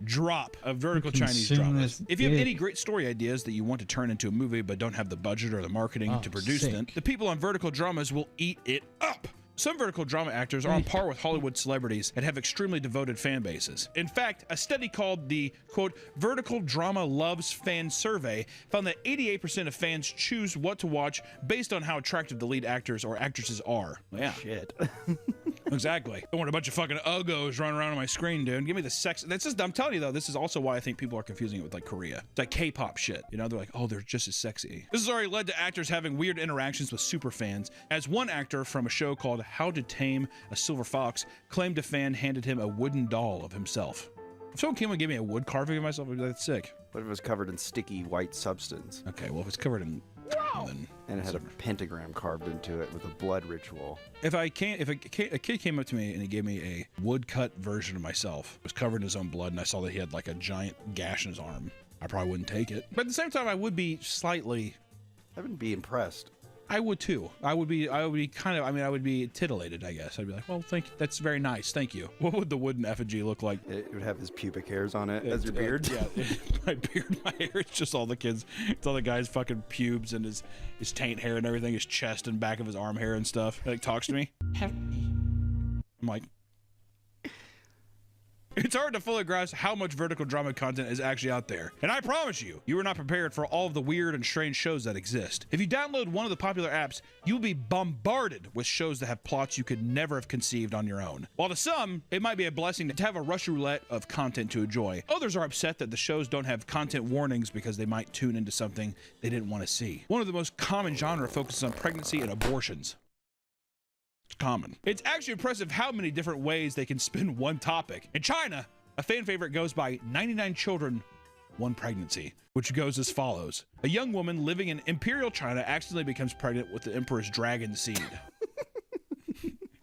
drop of vertical Chinese dramas. If you have any great story ideas that you want to turn into a movie but don't have the budget or the marketing to produce them, the people on vertical dramas will eat it up. Some vertical drama actors are on par with Hollywood celebrities and have extremely devoted fan bases. In fact, a study called the, quote, Vertical Drama Loves Fan Survey found that 88% of fans choose what to watch based on how attractive the lead actors or actresses are. Yeah. Shit. Exactly. Don't want a bunch of fucking uggos running around on my screen, dude. Give me the sex. That's just, I'm telling you though, this is also why I think people are confusing it with like Korea. It's like K-pop shit. You know, they're like, oh, they're just as sexy. This has already led to actors having weird interactions with super fans, as one actor from a show called How to Tame a Silver Fox claimed a fan handed him a wooden doll of himself. If someone came and gave me a wood carving of myself, I'd be like, that's sick. What if it was covered in sticky white substance? Okay, well, if it's covered in... Then and it had a pentagram carved into it with a blood ritual. If a kid came up to me and he gave me a woodcut version of myself, was covered in his own blood, and I saw that he had like a giant gash in his arm, I probably wouldn't take it. But at the same time, I would be slightly... I wouldn't be impressed. I would too. I would be kind of, I mean, I would be titillated, I guess. I'd be like, well, that's very nice. Thank you. What would the wooden effigy look like? It would have his pubic hairs on it as your beard. Yeah, my beard, my hair, it's just all the kids. It's all the guy's fucking pubes and his taint hair and everything, his chest and back of his arm hair and stuff. He like talks to me. I'm like, it's hard to fully grasp how much vertical drama content is actually out there. And I promise you, you are not prepared for all of the weird and strange shows that exist. If you download one of the popular apps, you'll be bombarded with shows that have plots you could never have conceived on your own. While to some, it might be a blessing to have a Russian roulette of content to enjoy. Others are upset that the shows don't have content warnings because they might tune into something they didn't want to see. One of the most common genre focuses on pregnancy and abortions. Common. It's actually impressive how many different ways they can spin one topic. In China, a fan favorite goes by 99 children, 1 pregnancy, which goes as follows. A young woman living in Imperial China accidentally becomes pregnant with the Emperor's dragon seed.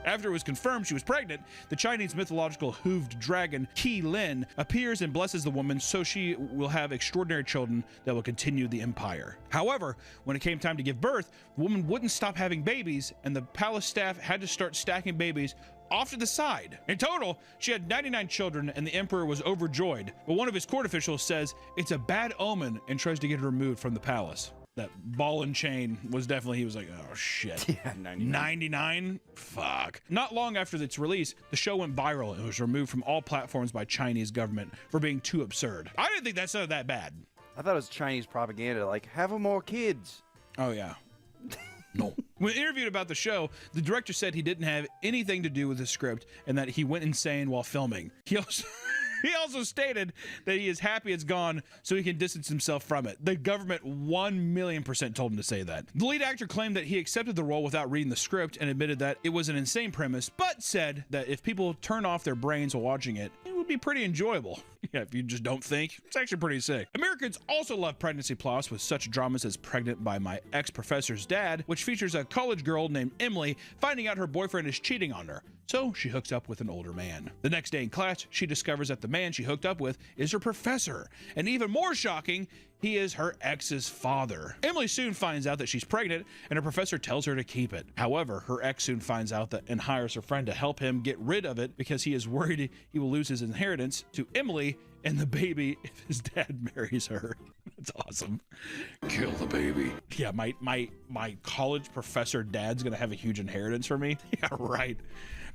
After it was confirmed she was pregnant, the Chinese mythological hooved dragon Qi Lin appears and blesses the woman so she will have extraordinary children that will continue the empire. However, when it came time to give birth, the woman wouldn't stop having babies, and the palace staff had to start stacking babies off to the side. In total, she had 99 children, and the emperor was overjoyed. But one of his court officials says it's a bad omen and tries to get her removed from the palace. That ball and chain was definitely, he was like, oh shit. Yeah, 99? Fuck. Not long after its release, the show went viral and was removed from all platforms by Chinese government for being too absurd. I didn't think that sounded that bad. I thought it was Chinese propaganda, like, have more kids. Oh, yeah. No. When interviewed about the show, the director said he didn't have anything to do with the script and that he went insane while filming. He also stated that he is happy it's gone so he can distance himself from it. The government 1,000,000% told him to say that. The lead actor claimed that he accepted the role without reading the script and admitted that it was an insane premise, but said that if people turn off their brains while watching it, it would be pretty enjoyable. Yeah, if you just don't think, it's actually pretty sick. Americans also love pregnancy plots with such dramas as Pregnant by My Ex-Professor's Dad, which features a college girl named Emily finding out her boyfriend is cheating on her. So she hooks up with an older man. The next day in class, she discovers that the man she hooked up with is her professor. And even more shocking, he is her ex's father. Emily soon finds out that she's pregnant, and her professor tells her to keep it. However, her ex soon finds out that and hires her friend to help him get rid of it because he is worried he will lose his inheritance to Emily and the baby if his dad marries her. That's awesome. Kill the baby. Yeah, my college professor dad's gonna have a huge inheritance for me. Yeah, right.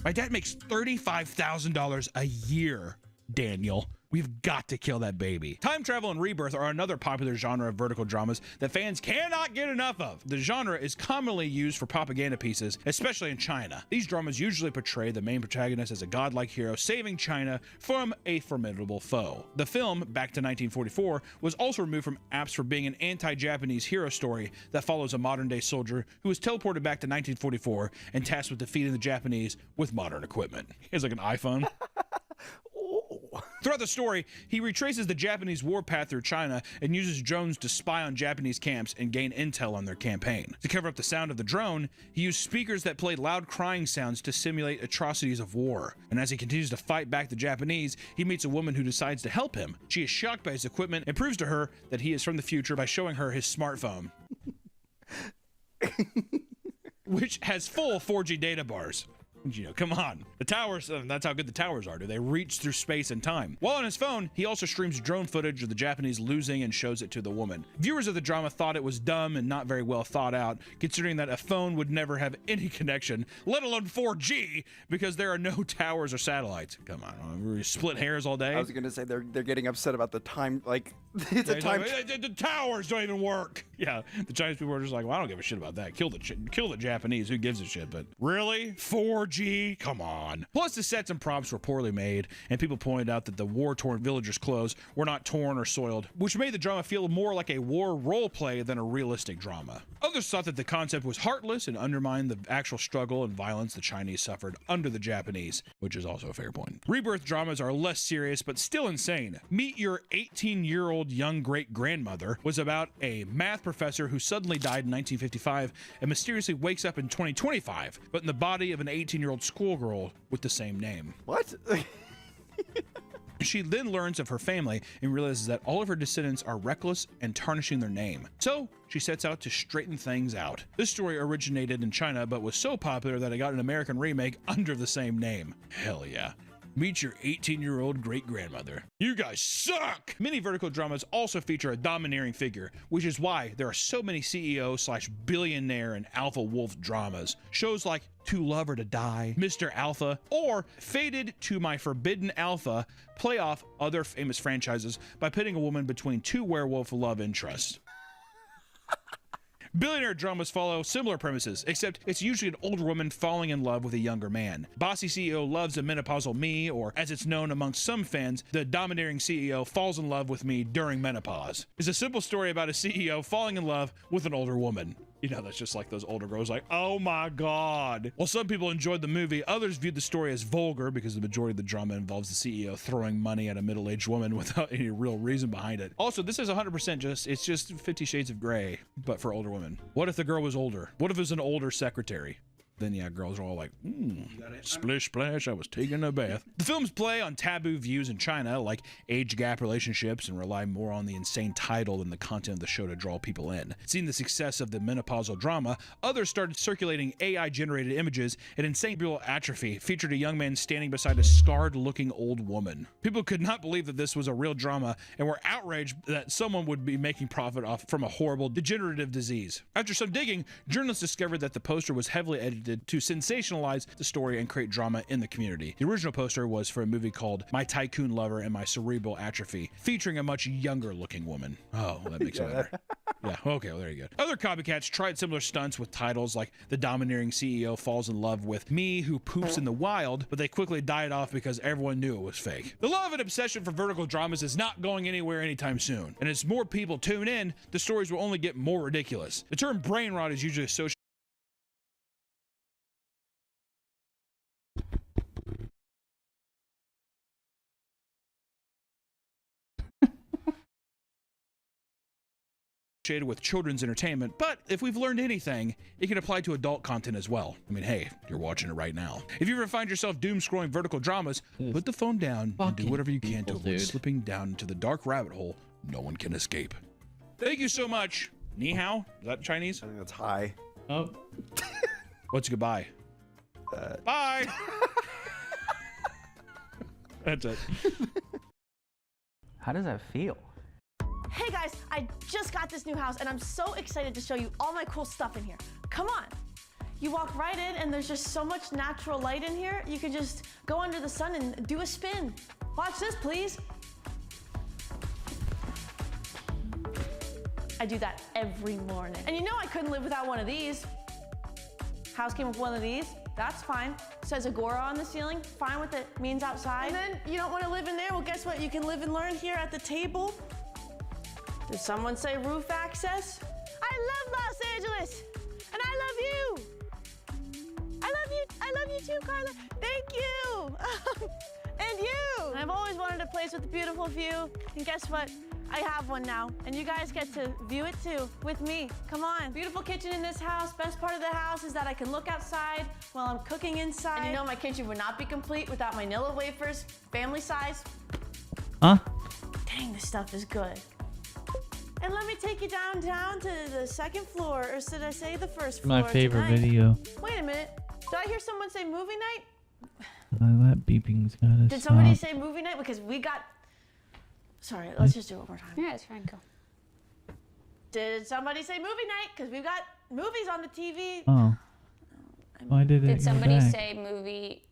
My dad makes $35,000 a year, Daniel. We've got to kill that baby. Time travel and rebirth are another popular genre of vertical dramas that fans cannot get enough of. The genre is commonly used for propaganda pieces, especially in China. These dramas usually portray the main protagonist as a godlike hero saving China from a formidable foe. The film, back to 1944, was also removed from apps for being an anti-Japanese hero story that follows a modern-day soldier who is teleported back to 1944 and tasked with defeating the Japanese with modern equipment. He has like an iPhone. Throughout the story, he retraces the Japanese warpath through China and uses drones to spy on Japanese camps and gain intel on their campaign. To cover up the sound of the drone, he used speakers that played loud crying sounds to simulate atrocities of war. And as he continues to fight back the Japanese, he meets a woman who decides to help him. She is shocked by his equipment and proves to her that he is from the future by showing her his smartphone, which has full 4G data bars. You know, come on. The towers, that's how good the towers are. Do they reach through space and time? While on his phone, he also streams drone footage of the Japanese losing and shows it to the woman. Viewers of the drama thought it was dumb and not very well thought out, considering that a phone would never have any connection, let alone 4G, because there are no towers or satellites. Come on, we split hairs all day. I was gonna say they're getting upset about the time, like it's a time. The towers don't even work. Yeah, the Chinese people are just like, well, I don't give a shit about that. Kill the Japanese. Who gives a shit? But really, 4G? Come on. Plus, the sets and props were poorly made, and people pointed out that the war-torn villagers' clothes were not torn or soiled, which made the drama feel more like a war role play than a realistic drama. Others thought that the concept was heartless and undermined the actual struggle and violence the Chinese suffered under the Japanese, which is also a fair point. Rebirth dramas are less serious, but still insane. Meet Your 18-Year-Old Young Great-Grandmother was about a math professor who suddenly died in 1955 and mysteriously wakes up in 2025, but in the body of an 18-year-old schoolgirl with the same name. What? She then learns of her family and realizes that all of her descendants are reckless and tarnishing their name. So she sets out to straighten things out. This story originated in China, but was so popular that it got an American remake under the same name. Hell yeah. Meet Your 18-Year-Old Great-Grandmother. You guys suck! Many vertical dramas also feature a domineering figure, which is why there are so many CEO/billionaire and alpha wolf dramas. Shows like To Love or to Die, Mr. Alpha, or Fated to My Forbidden Alpha play off other famous franchises by pitting a woman between two werewolf love interests. Billionaire dramas follow similar premises, except it's usually an older woman falling in love with a younger man. Bossy CEO loves a menopausal me, or as it's known amongst some fans, the domineering CEO falls in love with me during menopause. It's a simple story about a CEO falling in love with an older woman. You know, that's just like those older girls like, oh my God. While some people enjoyed the movie, others viewed the story as vulgar because the majority of the drama involves the CEO throwing money at a middle-aged woman without any real reason behind it. Also, this is 100% it's just 50 Shades of Grey, but for older women. What if the girl was older? What if it was an older secretary? then yeah, girls are all like, splish splash, I was taking a bath. The films play on taboo views in China, like age gap relationships, and rely more on the insane title than the content of the show to draw people in. Seeing the success of the menopausal drama, others started circulating AI-generated images, and insane cerebral atrophy featured a young man standing beside a scarred-looking old woman. People could not believe that this was a real drama, and were outraged that someone would be making profit off from a horrible degenerative disease. After some digging, journalists discovered that the poster was heavily edited to sensationalize the story and create drama in the community. The original poster was for a movie called My Tycoon Lover and My Cerebral Atrophy, featuring a much younger looking woman. Oh, well, that makes it better. Yeah, okay, well, there you go. Other copycats tried similar stunts with titles like The Domineering CEO Falls in Love with Me Who Poops in the Wild, but they quickly died off because everyone knew it was fake. The love and obsession for vertical dramas is not going anywhere anytime soon, and as more people tune in, the stories will only get more ridiculous. The term brain rot is usually associated with children's entertainment, but if we've learned anything, it can apply to adult content as well. I mean, hey, you're watching it right now. If you ever find yourself doom-scrolling vertical dramas, put the phone down and do whatever you can to avoid slipping down into the dark rabbit hole no one can escape. Thank you so much. Ni hao? Is that Chinese? I think that's hi. Oh. What's goodbye? Bye! That's it. How does that feel? Hey guys, I just got this new house and I'm so excited to show you all my cool stuff in here. Come on. You walk right in and there's just so much natural light in here. You can just go under the sun and do a spin. Watch this, please. I do that every morning. And you know I couldn't live without one of these. House came with one of these. That's fine. Says Agora on the ceiling. Fine with it. Means outside. And then you don't want to live in there? Well, guess what? You can live and learn here at the table. Did someone say roof access? I love Los Angeles, and I love you. I love you too, Carla. Thank you. And you. And I've always wanted a place with a beautiful view, and guess what? I have one now, and you guys get to view it too with me. Come on. Beautiful kitchen in this house. Best part of the house is that I can look outside while I'm cooking inside. And you know my kitchen would not be complete without my Nilla wafers, family size. Huh? Dang, this stuff is good. And let me take you downtown to the second floor, or should I say the first floor? My favorite tonight. video. Wait a minute. Did I hear someone say movie night? That beeping's gotta Did somebody say movie night? Because we got... Sorry, let's just do it one more time. Yeah, it's fine, go. Did somebody say movie night? Because we've got movies on the TV. Oh. Why did it Did go somebody back? say movie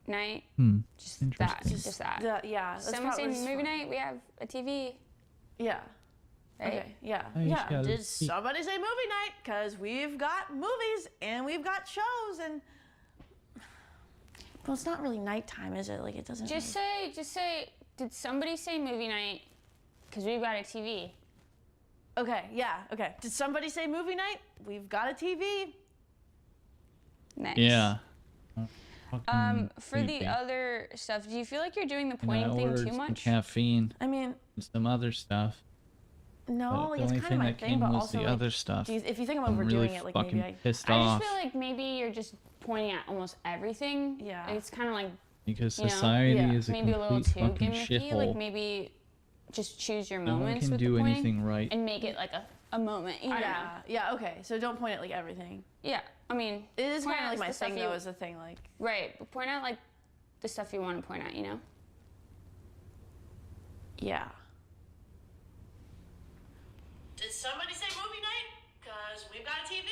night? Just that. interesting. Just that. Yeah. Someone say movie night? We have a TV. Yeah. Right? Okay, yeah, I just yeah. gotta Did see. somebody say movie night? Because we've got movies and we've got shows and... Well, it's not really nighttime, is it? Like, it doesn't... Just say, did somebody say movie night? Because we've got a TV. Okay, yeah, okay. Did somebody say movie night? We've got a TV. Nice. Yeah. For the other stuff, do you feel like you're doing the pointing thing too Some much? caffeine. I mean... And some other stuff. No, But like, the it's only kind of thing my that thing, came but was also, the like, other stuff. geez, if you think I'm I'm overdoing really it, like, fucking maybe pissed I off just feel like maybe you're just pointing at almost everything. Yeah. It's kind of like, because you know, society is a maybe a little complete too fucking gimmicky. Like shithole. maybe just choose your No one moments can with do the pointing anything right. and make it like a moment. I don't know. Yeah, okay. So don't point at, like, everything. Yeah, I mean, It is point kind of out like my the stuff thing, you- though, is the thing, like... Right, but point out like the stuff you want to point out, you know? Yeah. Did somebody say movie night? Because we've got a TV.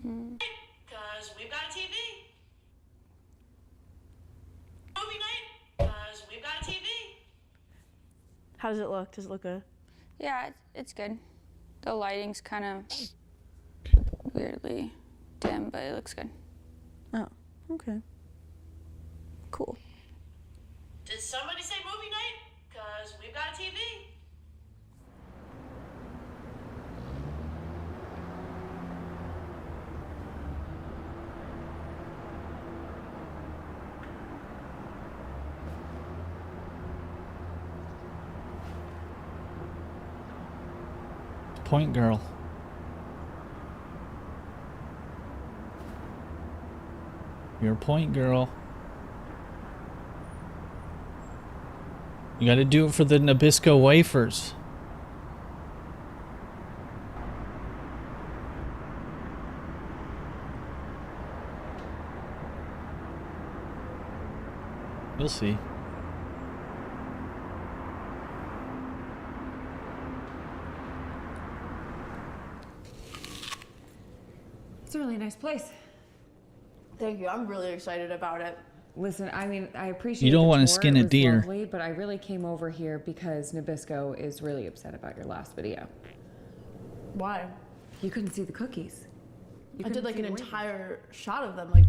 Because we've got a TV. Movie night? Because we've got a TV. How does it look? Does it look good? Yeah, it's good. The lighting's kind of weirdly dim, but it looks good. Oh, okay. Cool. Did somebody say movie night? Because we've got a TV. Point girl. Your point, girl. You gotta do it for the Nabisco wafers. We'll see. It's a really nice place. Thank you. I'm really excited about it. Listen, I mean, I appreciate You don't the want to tour. skin It a was deer. lovely, but I really came over here because Nabisco is really upset about your last video. Why? You couldn't see the cookies. I did like an entire shot of them. Like,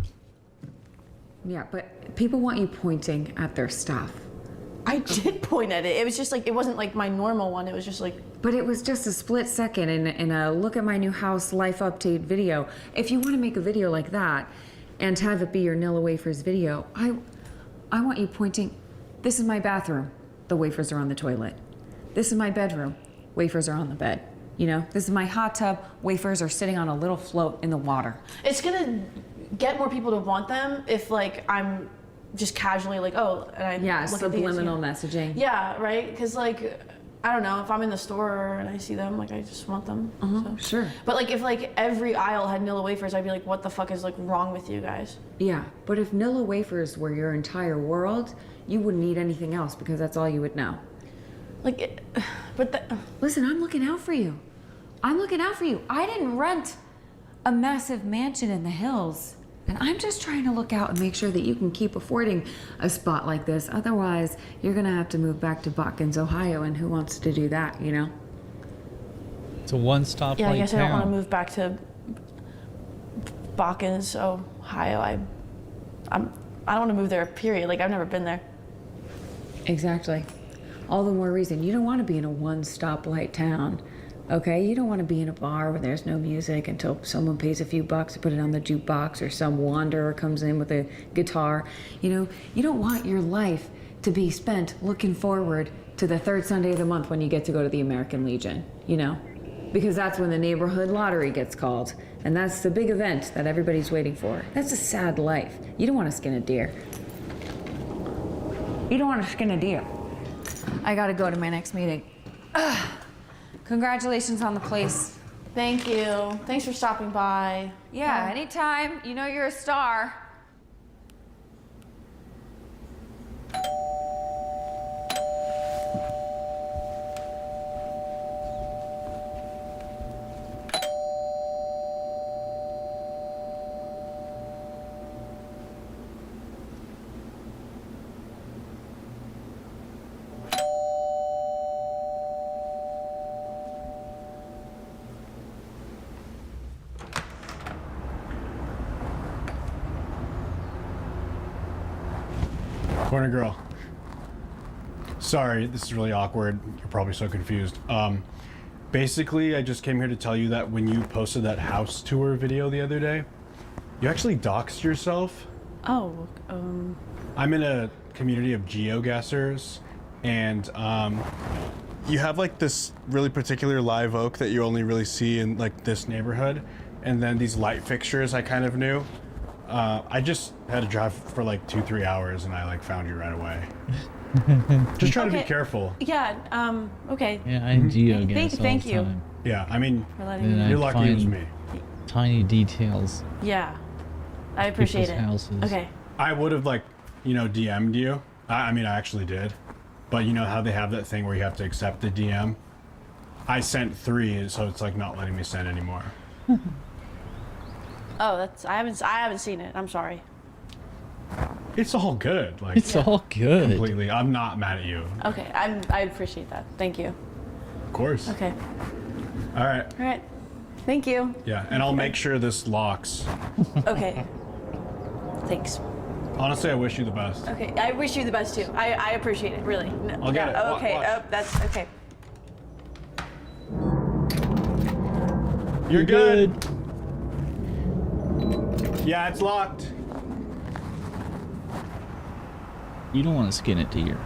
Yeah, but people want you pointing at their stuff. I did point at it. It was just like, it wasn't like my normal one. It was just like. But it was just a split second in a look at my new house life update video. If you want to make a video like that and have it be your Nilla Wafers video, I want you pointing, this is my bathroom, the wafers are on the toilet. This is my bedroom, wafers are on the bed. You know, this is my hot tub, wafers are sitting on a little float in the water. It's gonna get more people to want them if like I'm just casually like, oh, and I Yeah, look at these, subliminal messaging. Yeah, right? Because like, I don't know, if I'm in the store and I see them, like I just want them. So. Sure. But like if like every aisle had Nilla wafers, I'd be like, what the fuck is like wrong with you guys? Yeah, but if Nilla Wafers were your entire world, you wouldn't need anything else because that's all you would know. Like, but listen, I'm looking out for you. I'm looking out for you. I didn't rent a massive mansion in the hills. And I'm just trying to look out and make sure that you can keep affording a spot like this. Otherwise, you're gonna have to move back to Botkins, Ohio, and who wants to do that, you know? It's a one-stop yeah, I like guess I don't want to town. move back to Botkins, Ohio. I don't want to move there, period. Like I've never been there. Exactly. All the more reason. You don't want to be in a one-stoplight town, okay? You don't want to be in a bar where there's no music until someone pays a few bucks to put it on the jukebox or some wanderer comes in with a guitar. You know, you don't want your life to be spent looking forward to the third Sunday of the month when you get to go to the American Legion, you know? Because that's when the neighborhood lottery gets called. And that's the big event that everybody's waiting for. That's a sad life. You don't want to skin a deer. You don't want to skin a deer. I gotta go to my next meeting. Ugh. Congratulations on the place. Thank you. Thanks for stopping by. Yeah, anytime. You know you're a star. Corner girl. Sorry, this is really awkward. You're probably so confused. Basically, I just came here to tell you that when you posted that house tour video the other day, you actually doxed yourself. Oh, I'm in a community of geoguessers, and you have like this really particular live oak that you only really see in like this neighborhood, and then these light fixtures I kind of knew. I just had to drive for like 2-3 hours, and I like found you right away. Just try to be careful. Yeah, okay. Yeah, I geoguess Thank all you. the time. Yeah, I mean, For letting me And know. I you're lucky it was find me. Tiny details. Yeah, I appreciate People's it. houses. Okay. I would have like, you know, DM'd you. I mean, I actually did. But you know how they have that thing where you have to accept the DM? I sent 3, so it's like not letting me send anymore. Oh, that's I haven't seen it. I'm sorry. It's all good. Like It's all good. Completely. I'm not mad at you. Okay, I appreciate that. Thank you. Of course. Okay. All right. All right. Thank you. Yeah, and I'll make sure this locks. Okay. Thanks. Honestly, I wish you the best. Okay, I wish you the best too. I appreciate it, really. No, I'll get yeah, it. oh, okay, Watch. oh, that's okay. You're good. Yeah, it's locked. You don't want to skin a deer.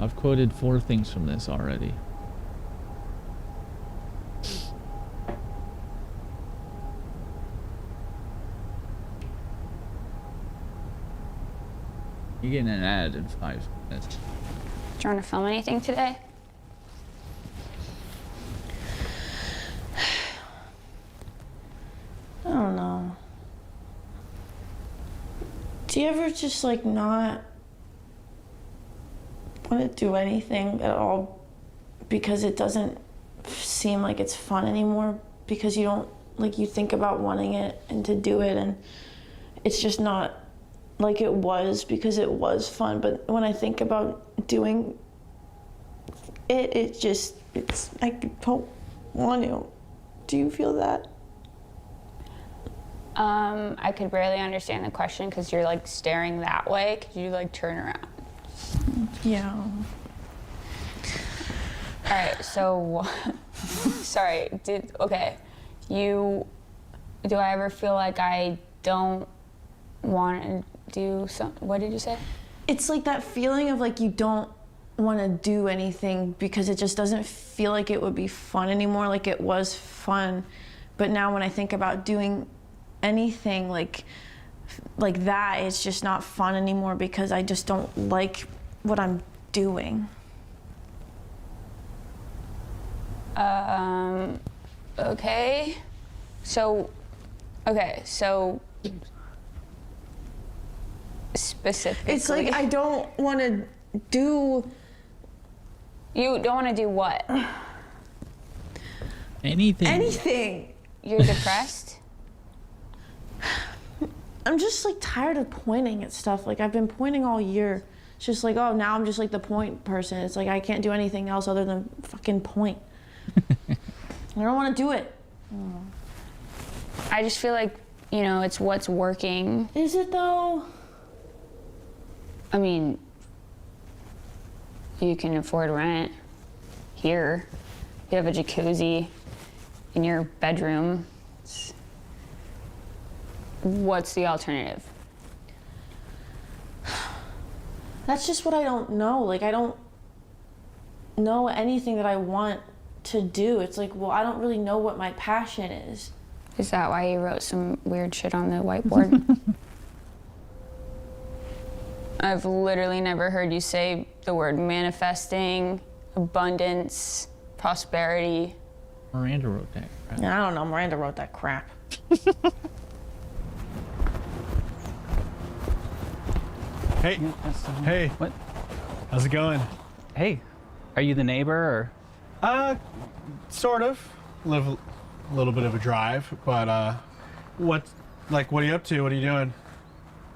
I've quoted 4 things from this already. You're getting an ad in 5 minutes. Do you want to film anything today? I don't know. Do you ever just like not want to do anything at all because it doesn't seem like it's fun anymore? Because you don't, like, you think about wanting it and to do it, and it's just not like it was because it was fun. But when I think about doing it, I don't want to. Do you feel that? I could barely understand the question because you're like staring that way. Could you like turn around? Yeah. All right, so, sorry, do I ever feel like I don't want to do something? What did you say? It's like that feeling of like you don't want to do anything because it just doesn't feel like it would be fun anymore, like it was fun. But now when I think about doing anything like that, it's just not fun anymore because I just don't like what I'm doing. Okay. So specifically. It's like I don't want to do. You don't want to do what? Anything. Anything. You're depressed? I'm just like tired of pointing at stuff. Like I've been pointing all year. It's just like, oh, now I'm just like the point person. It's like I can't do anything else other than fucking point. I don't want to do it. I just feel like, you know, it's what's working. Is it though? I mean, you can afford rent here. You have a jacuzzi in your bedroom. What's the alternative? That's just what I don't know. Like, I don't know anything that I want to do. It's like, well, I don't really know what my passion is. Is that why you wrote some weird shit on the whiteboard? I've literally never heard you say the word manifesting, abundance, prosperity. Miranda wrote that crap. I don't know. Miranda wrote that crap. Hey, hey. What? How's it going? Hey, are you the neighbor or? Sort of. Live a little bit of a drive, but what are you up to? What are you doing?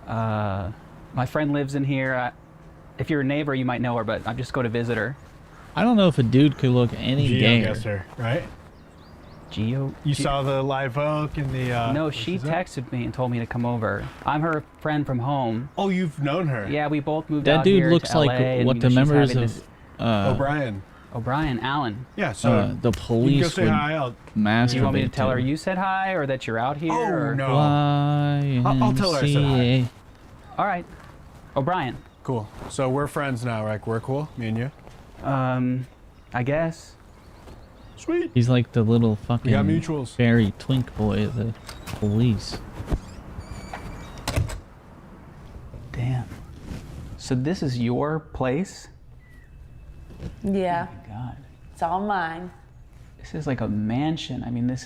My friend lives in here. If you're a neighbor, you might know her, but I'm just going to visit her. I don't know if a dude could look any gayer. GeoGuessr, right? You saw the live oak and the. No, she texted me and told me to come over. I'm her friend from home. Oh, you've known her? Yeah, we both moved that out dude here looks to like LA, and, what the she's members having of this- O'Brien. Allen. Yeah, so the police you can go say would hi. I'll masturbate. Do you want me to tell her you said hi, or that you're out here? Oh, or? no. I'll tell her I said hi. All right, O'Brien. Cool. So we're friends now, right? We're cool, me and you. I guess. Sweet. He's like the little fucking got mutuals. fairy twink boy of the police. Damn. So this is your place? Yeah. Oh my God. It's all mine. This is like a mansion. I mean,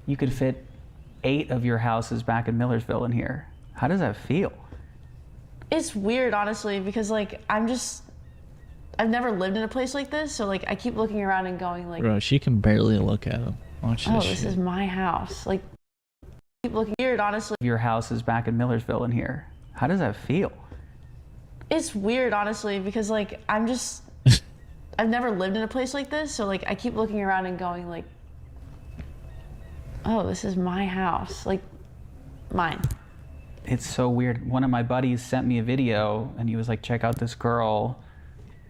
you could fit 8 of your houses back in Millersville in here. How does that feel? It's weird, honestly, because like I've never lived in a place like this, so like I keep looking around and going like, Bro, she can barely look at him. Watch oh, this this shit. is my house. Like, keep looking weird, honestly. Your house is back in Millersville in here. How does that feel? It's weird, honestly, because like I've never lived in a place like this, so like I keep looking around and going like, oh, this is my house, like mine. It's so weird. One of my buddies sent me a video and he was like, check out this girl,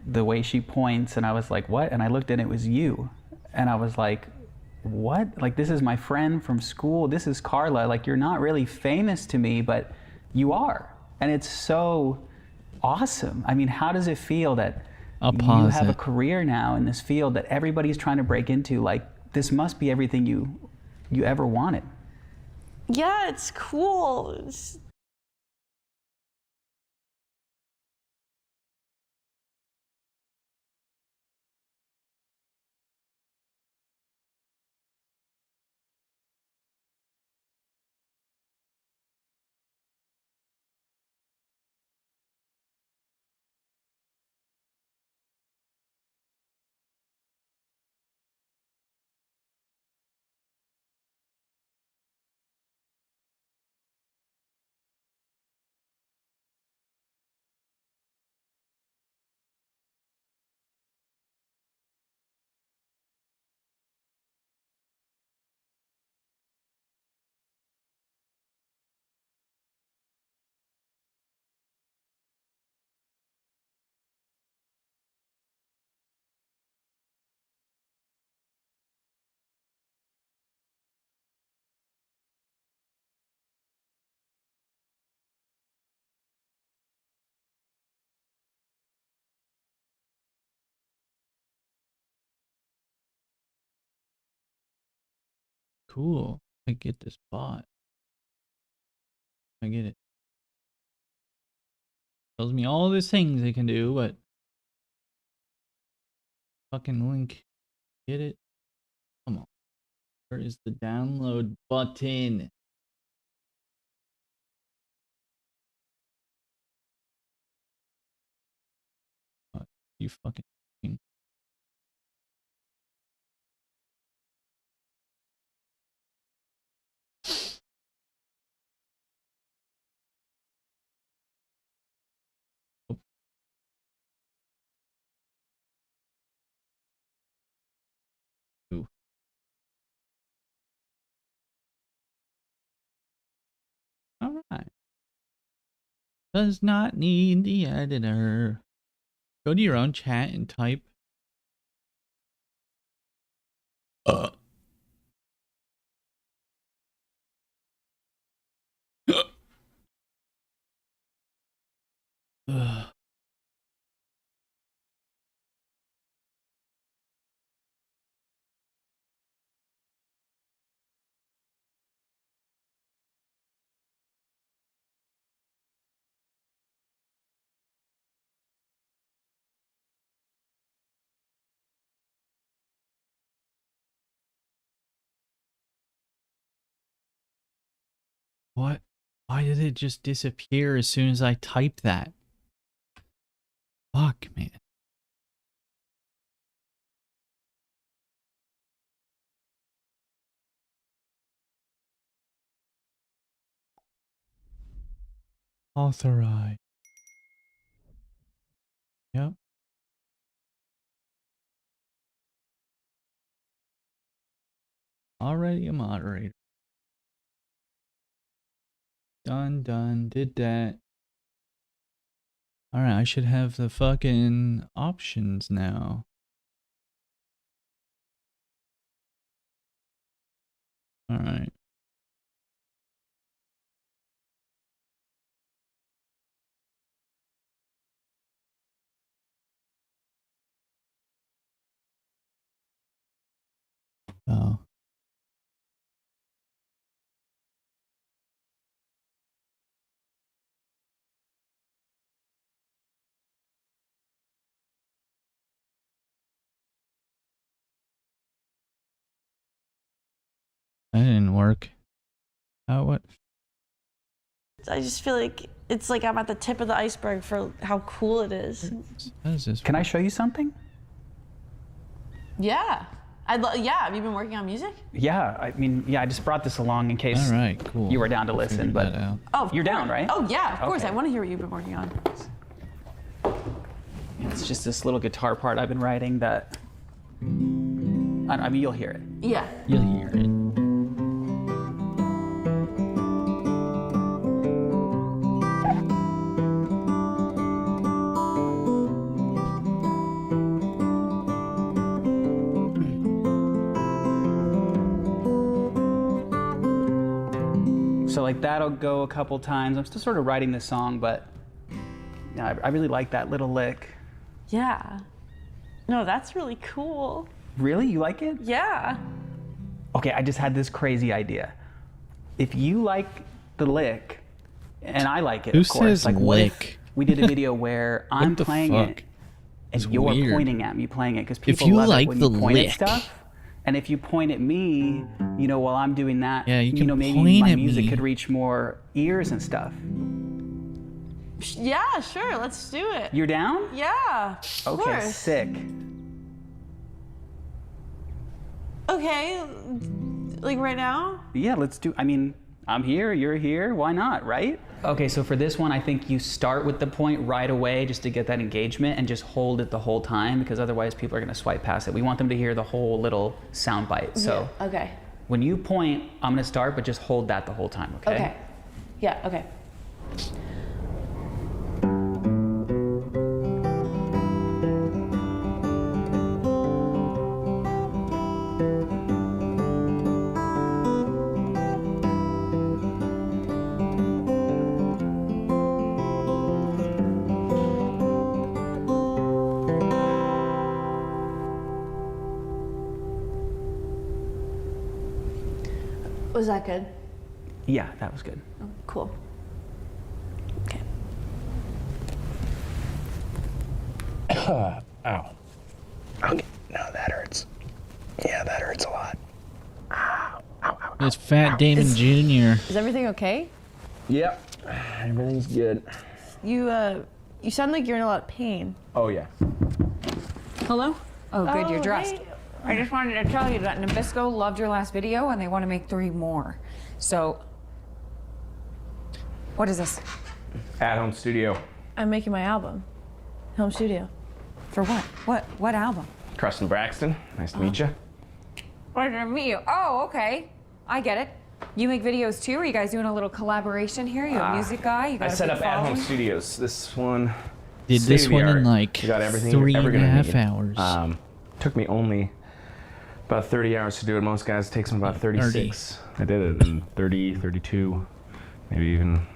the way she points. And I was like, what? And I looked and it was you. And I was like, what? Like, this is my friend from school. This is Carla. Like, you're not really famous to me, but you are. And it's so awesome. I mean, how does it feel that I'll you pause have a it. career now in this field that everybody's trying to break into. Like, this must be everything you ever wanted. Yeah, it's cool. Cool. I get this bot. I get it. Tells me all these things it can do, but fucking link. Get it? Come on. Where is the download button? You fucking thing. Ooh. All right. Does not need the editor. Go to your own chat and type. Ugh. What? Why did it just disappear as soon as I typed that? Fuck, man. Authorize. Yep. Already a moderator. Done, did that. Alright, I should have the fucking options now. Alright. Oh. That didn't work. What? I just feel like it's like I'm at the tip of the iceberg for how cool it is. How does this Can I show you something? Yeah. Yeah, have you been working on music? Yeah, I mean, yeah, I just brought this along in case cool. you were down to listen, but Oh, you're down, right? Oh, yeah, of course. Okay. I want to hear what you've been working on. It's just this little guitar part I've been writing that, I mean, you'll hear it. Yeah. You'll hear it. So like that'll go a couple times. I'm still sort of writing this song, but yeah, I really like that little lick. Yeah. No, that's really cool. Really? You like it? Yeah. Okay, I just had this crazy idea. If you like the lick, and I like it, Who of course. says Like, what if lick? we did a video where I'm the playing fuck? it, and It's you're weird. pointing at me playing it, because If people you love like it when the you point lick. at stuff. And if you point at me, you know, while I'm doing that, Yeah, you can maybe point my at music me. could reach more ears and stuff. Yeah, sure. Let's do it. You're down? Yeah. Of Okay, course. sick. Okay. Like right now? Yeah, let's do. I mean, I'm here, you're here. Why not, right? Okay, so for this one, I think you start with the point right away just to get that engagement and just hold it the whole time, because otherwise people are going to swipe past it. We want them to hear the whole little sound bite. So Yeah, okay. when you point, I'm going to start, but just hold that the whole time, okay? Okay. Yeah, okay. Was that good? Yeah, that was good. Oh, cool. Ow. Okay. No, that hurts. Yeah, that hurts a lot. It's Fat Damon Jr. Is everything okay? Yep. Everything's good. You sound like you're in a lot of pain. Oh, yeah. Hello? Oh, good, you're Oh, dressed. hey. I just wanted to tell you that Nabisco loved your last video and they want to make 3 more. So, what is this? At home studio. I'm making my album. Home studio. For what? What album? Preston Braxton. Nice to meet you. Pleasure to meet you. Oh, okay. I get it. You make videos too? Are you guys doing a little collaboration here? You a music guy? You got I a set big up at home following? studios. This one. Did this one in state-of-the-art. like We got everything 3.5 need. hours. Took me only about 30 hours to do it. Most guys it takes them about 36. I did it in 30, 32, maybe even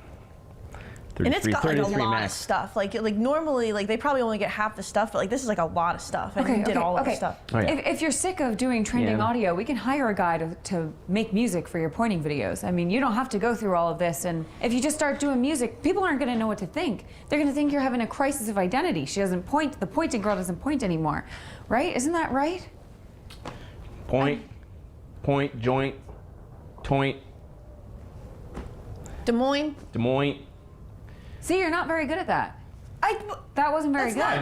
33, And it's got like a 33 lot max. of stuff. Like normally, like they probably only get half the stuff, but like this is like a lot of stuff. And you did all of the stuff. Oh, yeah. If you're sick of doing trending Yeah. audio, we can hire a guy to make music for your pointing videos. I mean, you don't have to go through all of this. And if you just start doing music, people aren't going to know what to think. They're going to think you're having a crisis of identity. She doesn't point, the pointing girl doesn't point anymore. Right? Isn't that right? Point, joint, toint, Des Moines. Des Moines. See, you're not very good at that. That wasn't very good. I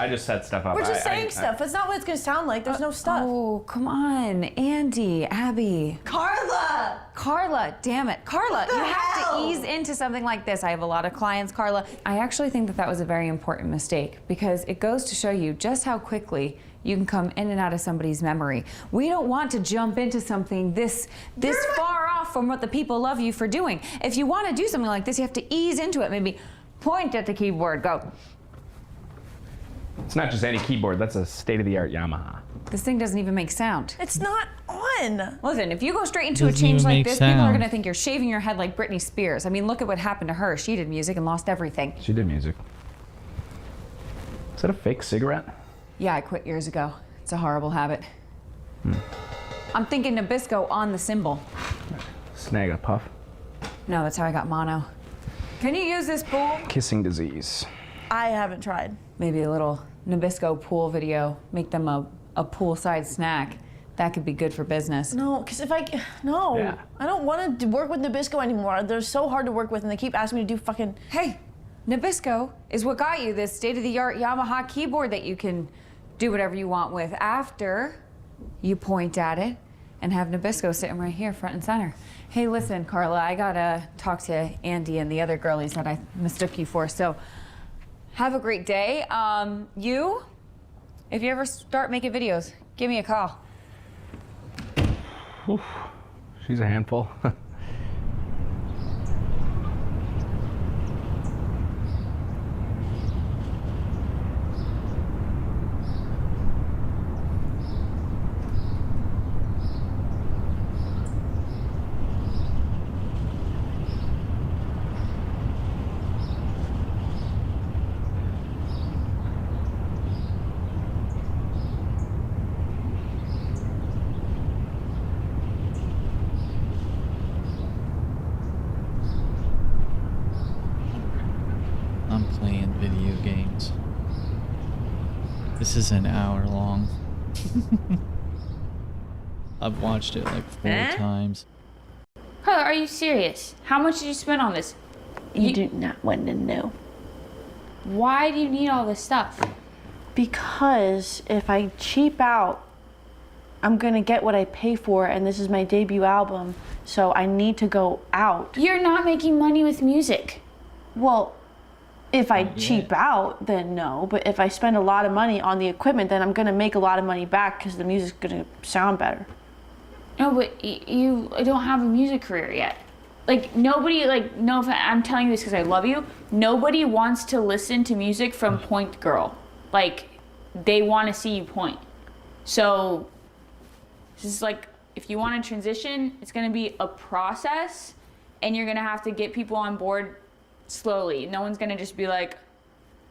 just set stuff up. We're just I- saying stuff. That's not what it's gonna sound like. There's no stuff. Oh, come on. Andy, Abby. Carla, damn it. Carla, you have to ease into something like this. I have a lot of clients, Carla. I actually think that that was a very important mistake because it goes to show you just how quickly you can come in and out of somebody's memory. We don't want to jump into something this far off from what the people love you for doing. If you want to do something like this, you have to ease into it. Maybe point at the keyboard, go. It's not just any keyboard. That's a state-of-the-art Yamaha. This thing doesn't even make sound. It's not on. Listen, if you go straight into a Doesn't change even like make this, people are sound. gonna think you're shaving your head like Britney Spears. I mean, look at what happened to her. She did music and lost everything. She did music. Is that a fake cigarette? Yeah, I quit years ago. It's a horrible habit. I'm thinking Nabisco on the cymbal. Snag a puff. No, that's how I got mono. Can you use this pool? Kissing disease. I haven't tried. Maybe a little Nabisco pool video. Make them a poolside snack. That could be good for business. No, because if I don't want to work with Nabisco anymore. They're so hard to work with, and they keep asking me to do fucking. Hey, Nabisco is what got you this state-of-the-art Yamaha keyboard that you can do whatever you want with after you point at it and have Nabisco sitting right here front and center. Hey, listen, Carla, I gotta talk to Andy and the other girlies that I mistook you for, so have a great day. You, if you ever start making videos, give me a call. Oof. She's a handful. This is an hour long. I've watched it like 4 times. Huh, are you serious? How much did you spend on this? You do not want to know. Why do you need all this stuff? Because if I cheap out, I'm gonna get what I pay for, and this is my debut album, so I need to go out. You're not making money with music. Well, if I cheap out, then no. But if I spend a lot of money on the equipment, then I'm gonna make a lot of money back because the music's gonna sound better. No, but you don't have a music career yet. Like, nobody, like, no, I'm telling you this because I love you. Nobody wants to listen to music from Point Girl. Like, they want to see you point. So, this is like, if you want to transition, it's going to be a process, and you're going to have to get people on board slowly. No one's going to just be like,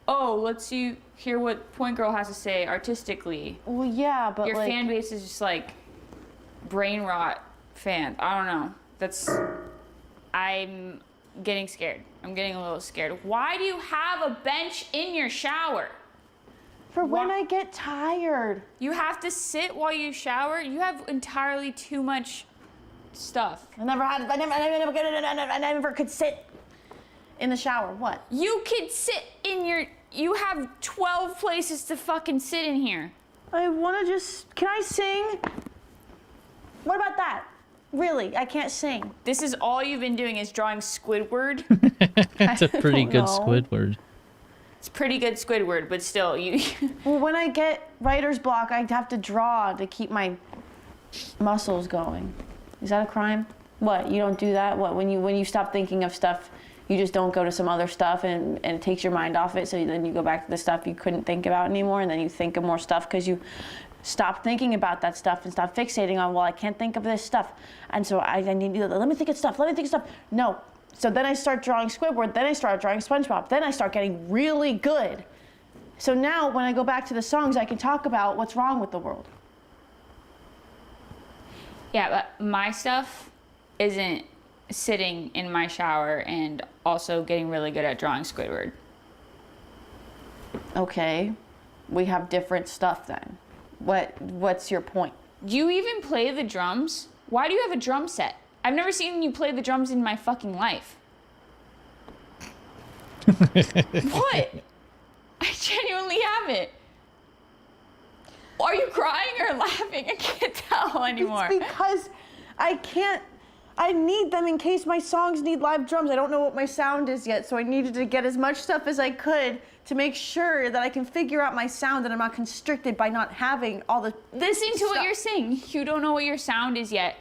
oh, let's hear what Point Girl has to say artistically. Well, yeah, but your fan base is just like brain rot fans. I don't know. I'm getting scared. I'm getting a little scared. Why do you have a bench in your shower? For when I get tired. You have to sit while you shower? You have entirely too much stuff. I never could sit in the shower. What? You could sit you have 12 places to fucking sit in here. I want to can I sing? What about that? Really, I can't sing. This is all you've been doing is drawing Squidward. It's a pretty good Squidward. It's pretty good Squidward, but still, you. Well, when I get writer's block, I have to draw to keep my muscles going. Is that a crime? What? You don't do that? What? When you stop thinking of stuff, you just don't go to some other stuff and it takes your mind off it. So then you go back to the stuff you couldn't think about anymore, and then you think of more stuff because you stop thinking about that stuff and stop fixating on, well, I can't think of this stuff. And so I need to, let me think of stuff. No. So then I start drawing Squidward, then I start drawing SpongeBob, then I start getting really good. So now when I go back to the songs, I can talk about what's wrong with the world. Yeah, but my stuff isn't sitting in my shower and also getting really good at drawing Squidward. Okay, we have different stuff then. What's your point? Do you even play the drums? Why do you have a drum set? I've never seen you play the drums in my fucking life. What? I genuinely haven't. Are you crying or laughing? I can't tell anymore. It's because I need them in case my songs need live drums. I don't know what my sound is yet, so I needed to get as much stuff as I could to make sure that I can figure out my sound and I'm not constricted by not having all the Listen to what you're saying. You don't know what your sound is yet.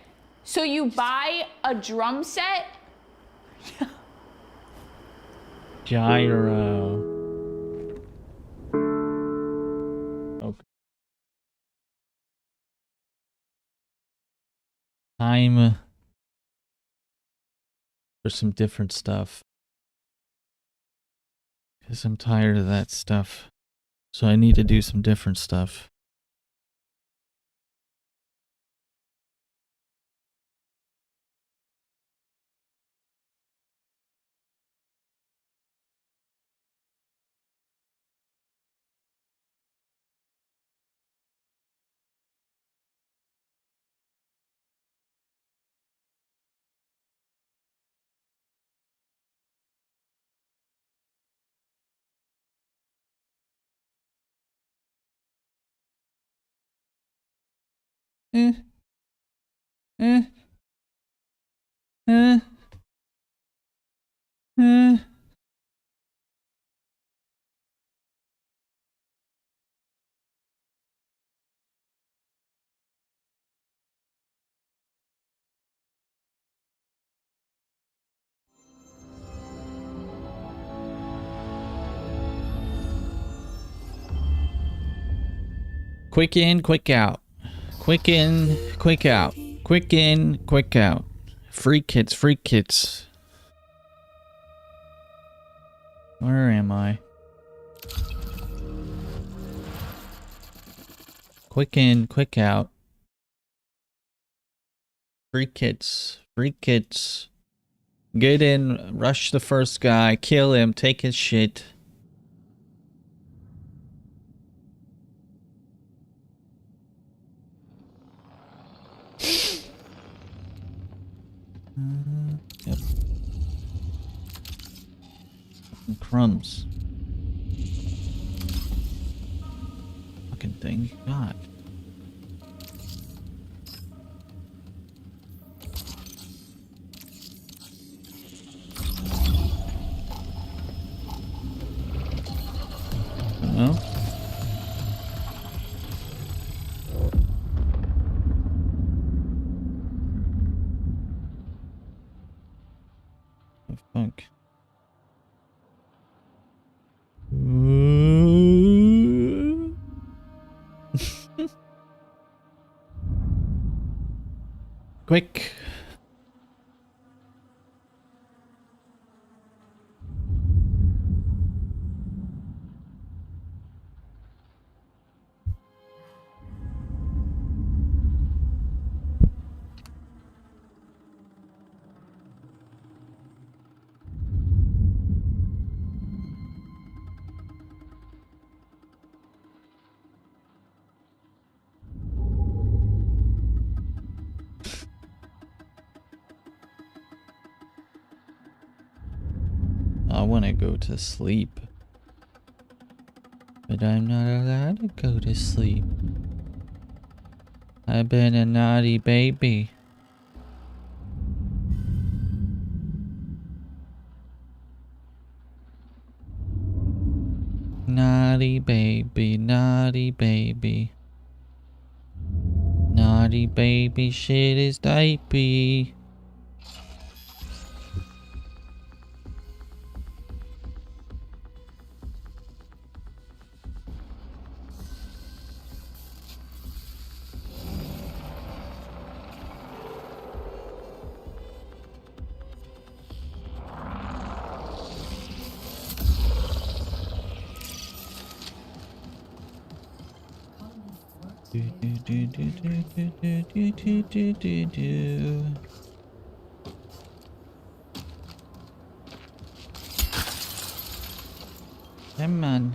So you buy a drum set? Yeah. Gyro. Okay. Time for some different stuff. Because I'm tired of that stuff. So I need to do some different stuff. Quick in, quick out. Quick in, quick out. Quick in, quick out. Free kits, free kits. Where am I? Quick in, quick out. Free kits, free kits. Get in, rush the first guy, kill him, take his shit. Yep. And crumbs. Fucking thing. God. No. The fuck. Quick. I want to go to sleep, but I'm not allowed to go to sleep. I've been a naughty baby. Naughty baby, naughty baby. Naughty baby shit is diaper. Do do do do do do do do do do do. Come on.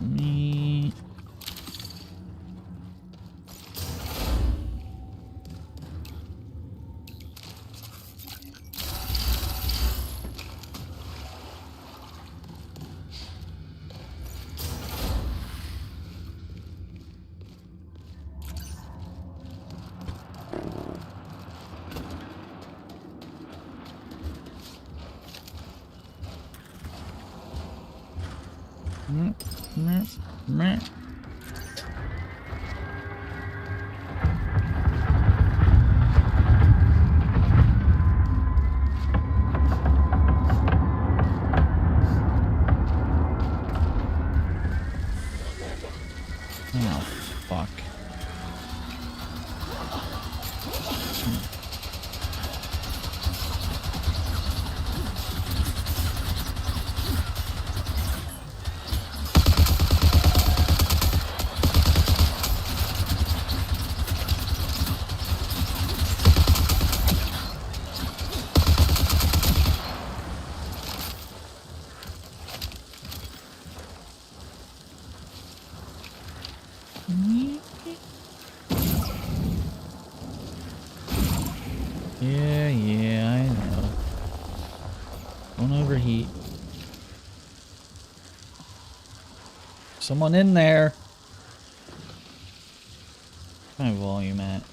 Me. Meh. Oh, fuck. Yeah, I know. Don't overheat. Someone in there. Where's my volume at?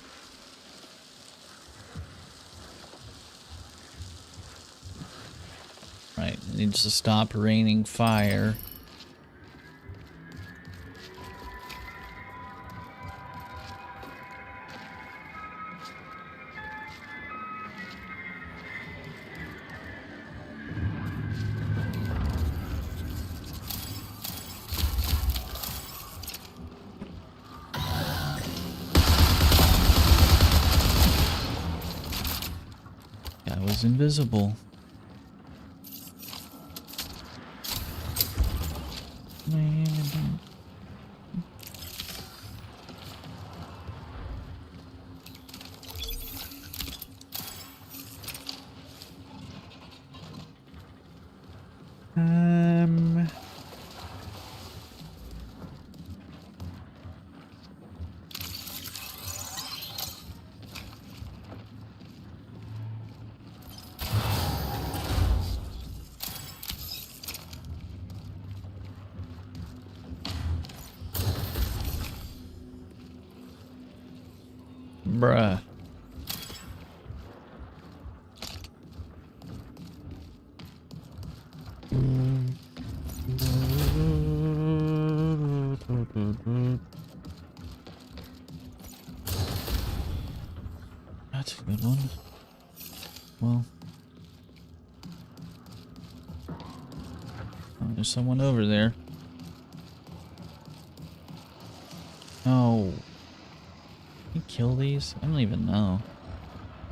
Right, it needs to stop raining fire. Guy was invisible. Bruh. That's a good one. Well. Oh, there's someone over there. Oh. Can you kill these? I don't even know.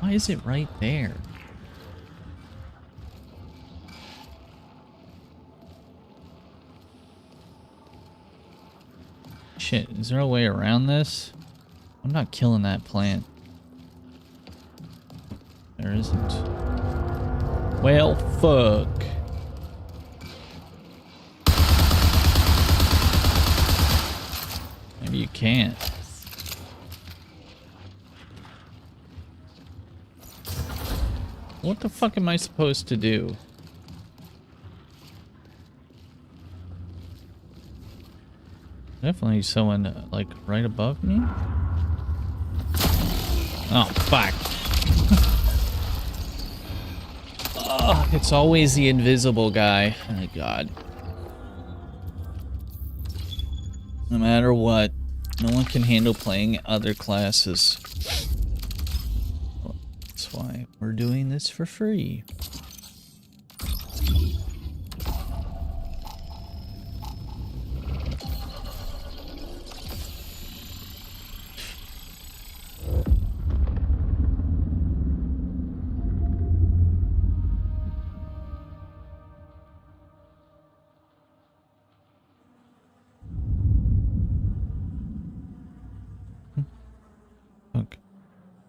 Why is it right there? Shit, is there a way around this? I'm not killing that plant. There isn't. Well, fuck. Maybe you can't. What the fuck am I supposed to do? Definitely someone, like, right above me. Oh, fuck. Oh, it's always the invisible guy. Oh, my God. No matter what, no one can handle playing other classes. Well, that's why we're doing this for free.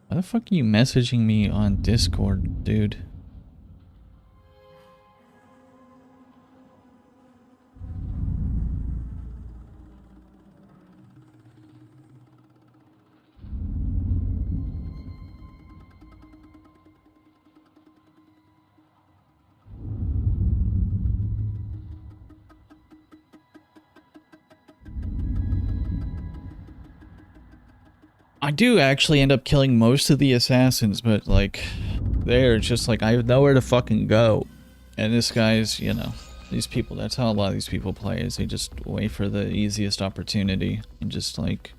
Why the fuck are you messaging me on Discord, dude? I do actually end up killing most of the assassins, but like, they're just like, I have nowhere to fucking go. And this guy's, you know, these people, that's how a lot of these people play, is they just wait for the easiest opportunity and just like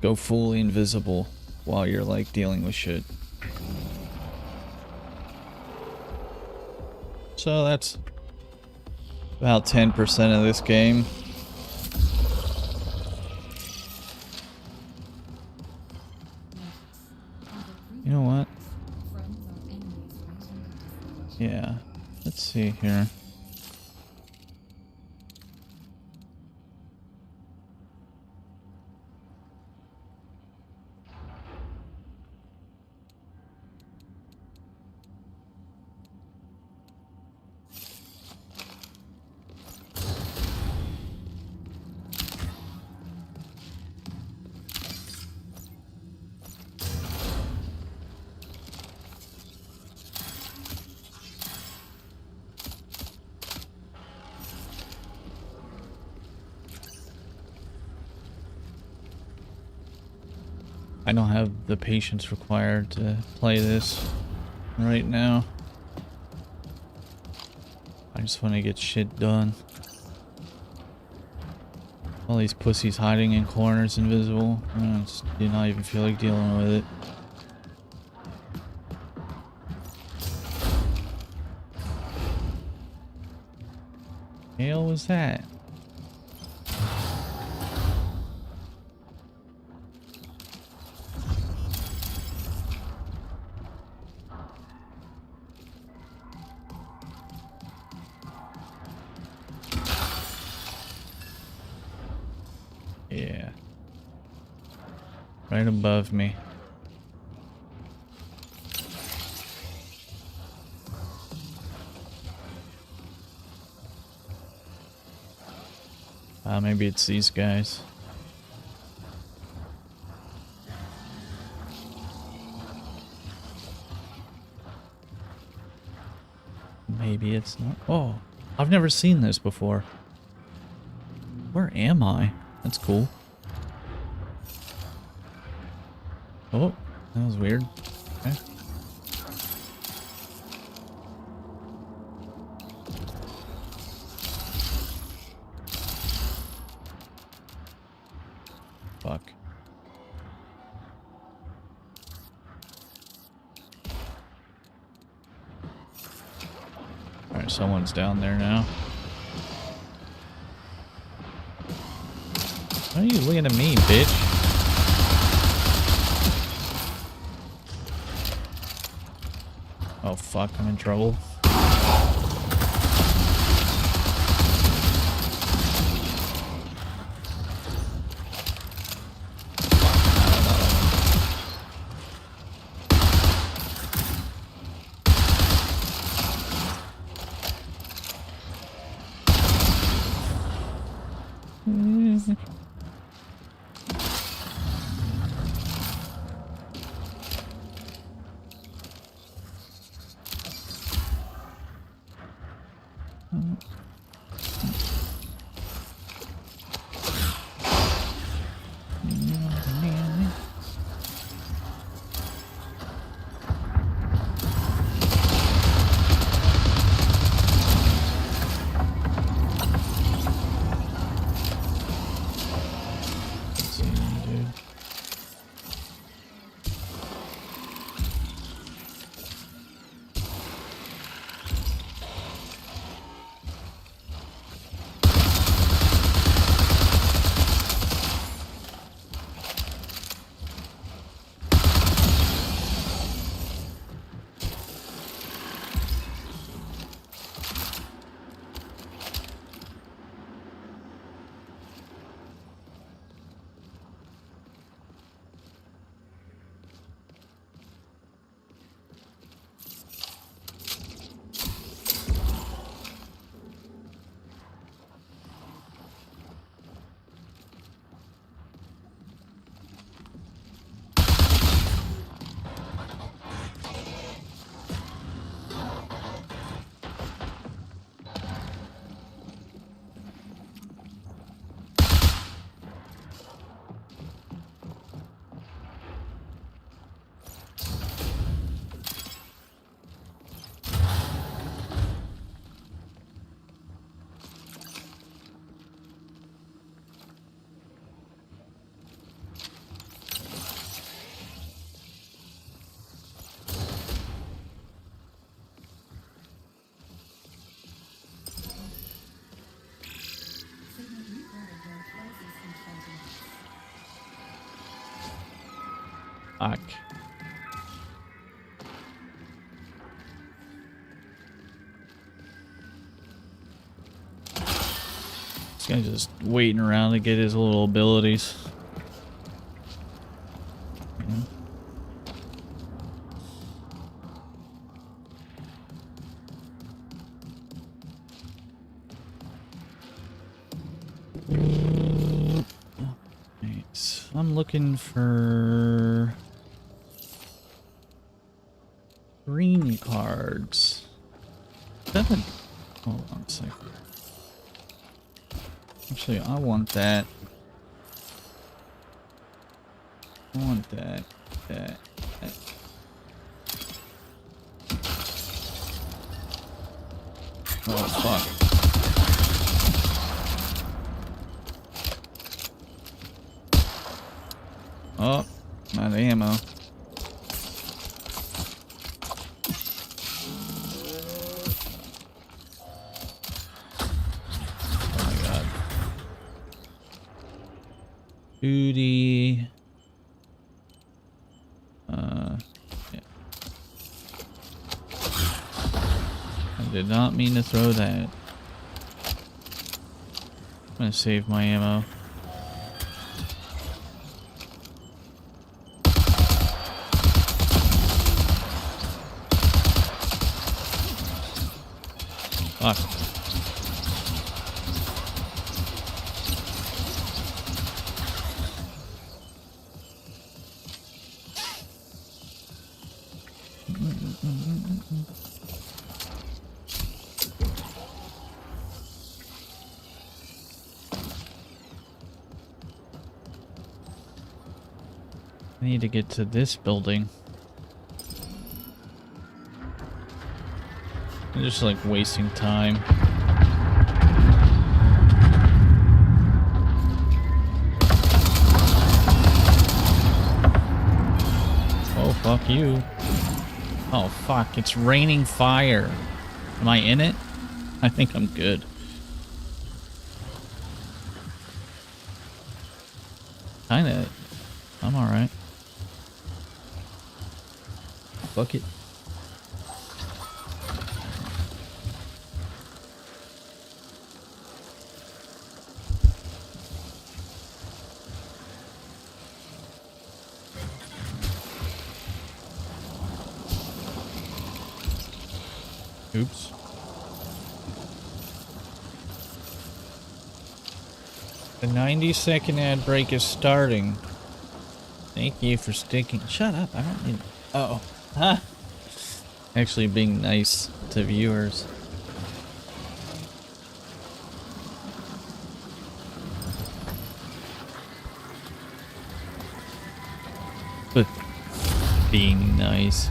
go fully invisible while you're like dealing with shit. So that's about 10% of this game. You know what? Yeah, let's see here. I don't have the patience required to play this right now. I just want to get shit done. All these pussies hiding in corners invisible. I just do not even feel like dealing with it. What the hell was that? Yeah. Right above me. Maybe it's these guys. Maybe it's not. Oh, I've never seen this before. Where am I? That's cool. Oh, that was weird. Okay. Fuck. Alright, someone's down there now. Why are you looking at me, bitch? Oh fuck, I'm in trouble. Fuck. This guy's just waiting around to get his little abilities. Right. I'm looking for green cards. Hold on a second. Actually, I want that. I want that. That. Oh, fuck. Oh, not ammo. Duty. Yeah. I did not mean to throw that. I'm gonna save my ammo. Fuck. I need to get to this building. I'm just like wasting time. Oh, fuck you. Oh, fuck. It's raining fire. Am I in it? I think I'm good. Kinda. I'm alright. Fuck it. Oops. The 90-second ad break is starting. Thank you for sticking. Shut up. I don't need. Uh-oh. Huh? Actually being nice to viewers. But being nice.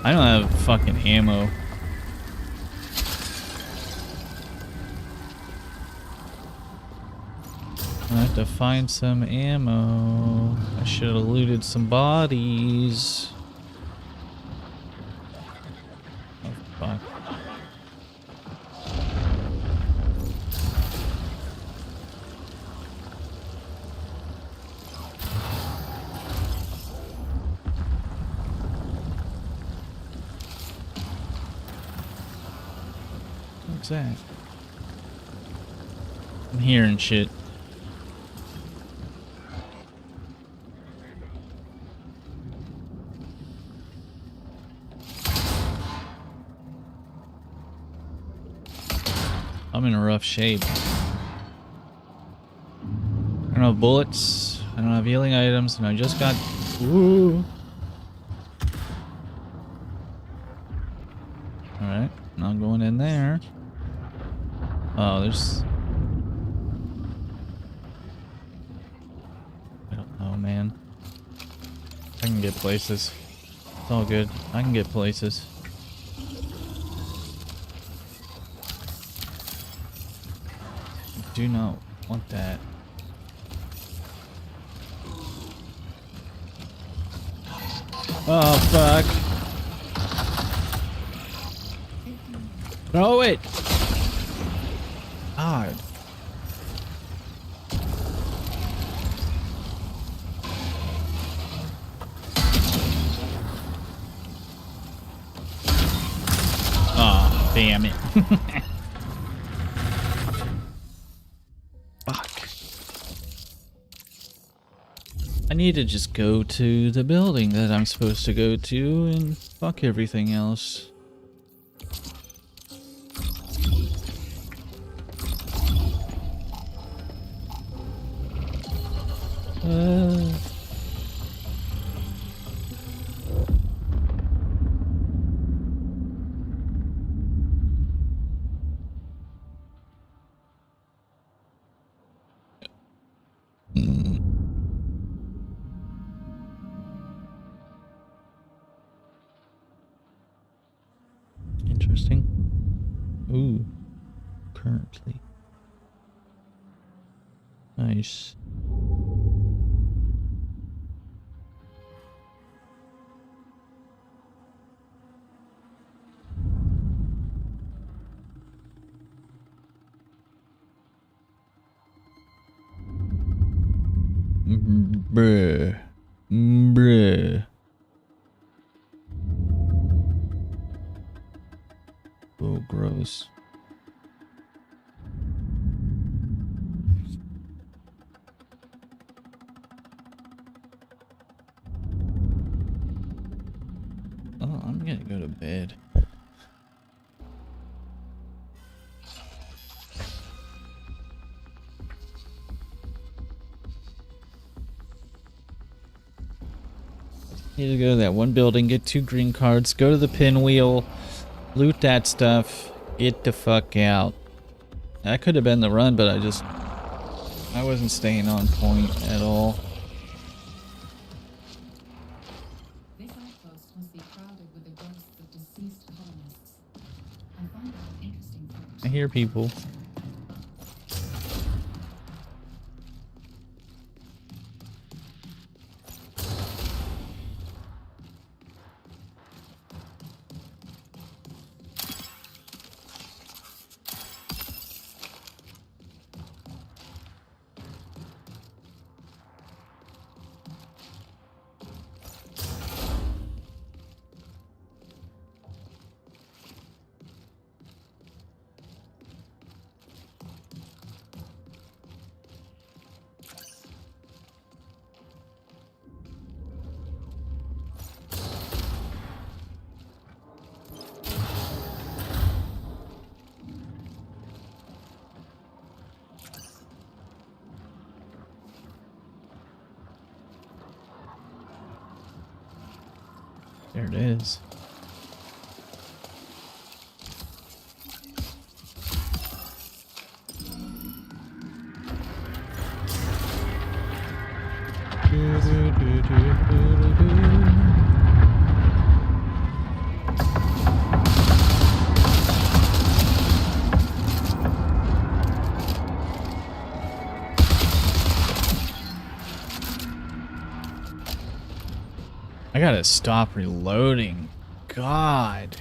I don't have fucking ammo. I have to find some ammo. I should have looted some bodies. Oh, fuck. What's that? I'm hearing shit. I'm in a rough shape. I don't have bullets, I don't have healing items, and I just got... Ooh. Alright, not going in there. Oh, there's... I don't know, man. I can get places. It's all good. I can get places. Do not want that. Oh, fuck. Throw it! God. Oh, damn it. I need to just go to the building that I'm supposed to go to and fuck everything else. Interesting. Ooh. Currently. Nice. Bruh. Bruh. Oh, gross. Oh, I'm gonna go to bed. Need to go to that one building, get 2 green cards, go to the pinwheel, loot that stuff, get the fuck out. That could have been the run, but I wasn't staying on point at all. hear people. There it is. I gotta stop reloading. God.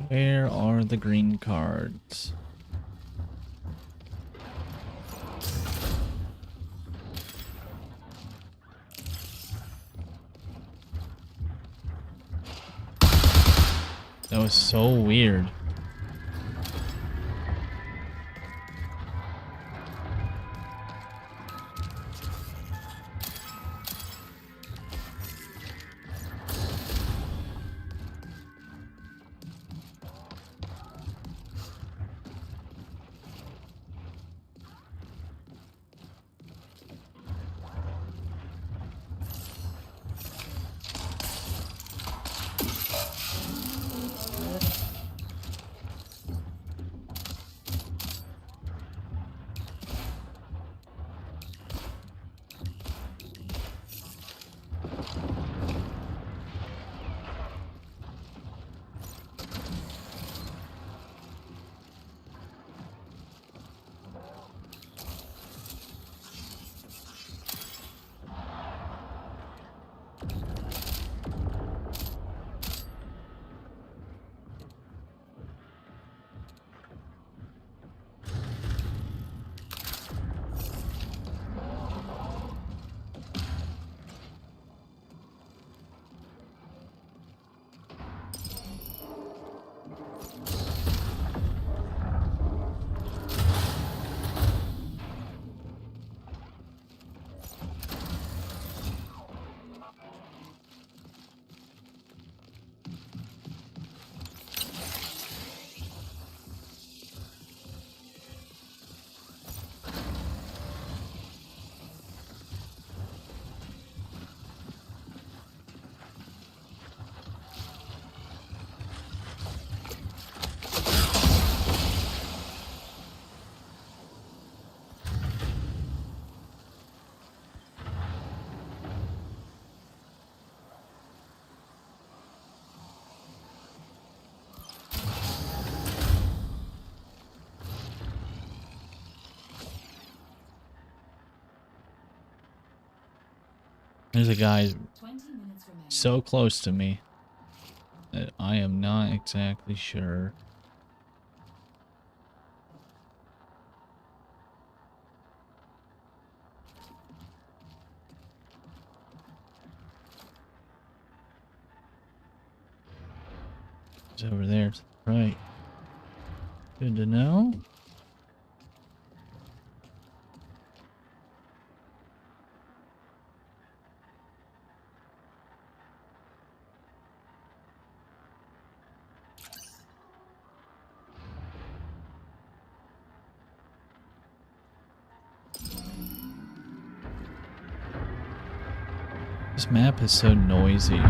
Where are the green cards? That was so weird. There's a guy so close to me that I am not exactly sure. It's over there to the right. Good to know. This map is so noisy.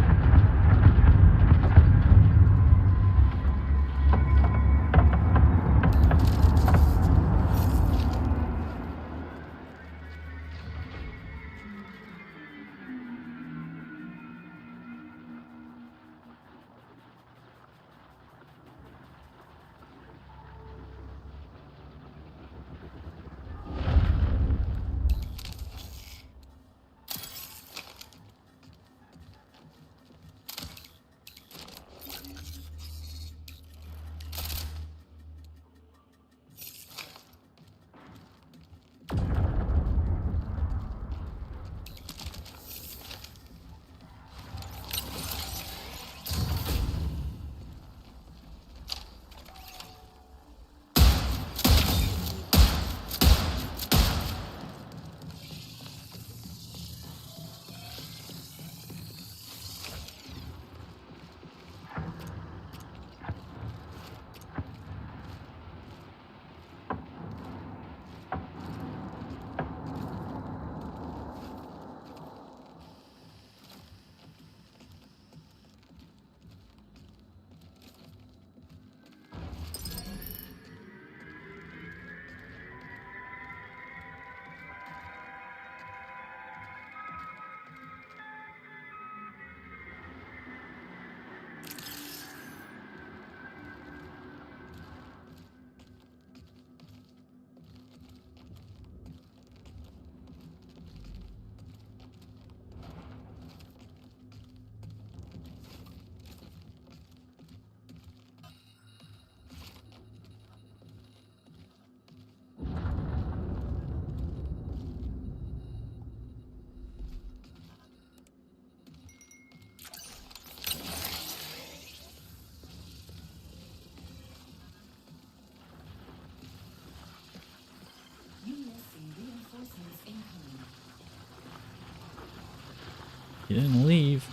You didn't leave.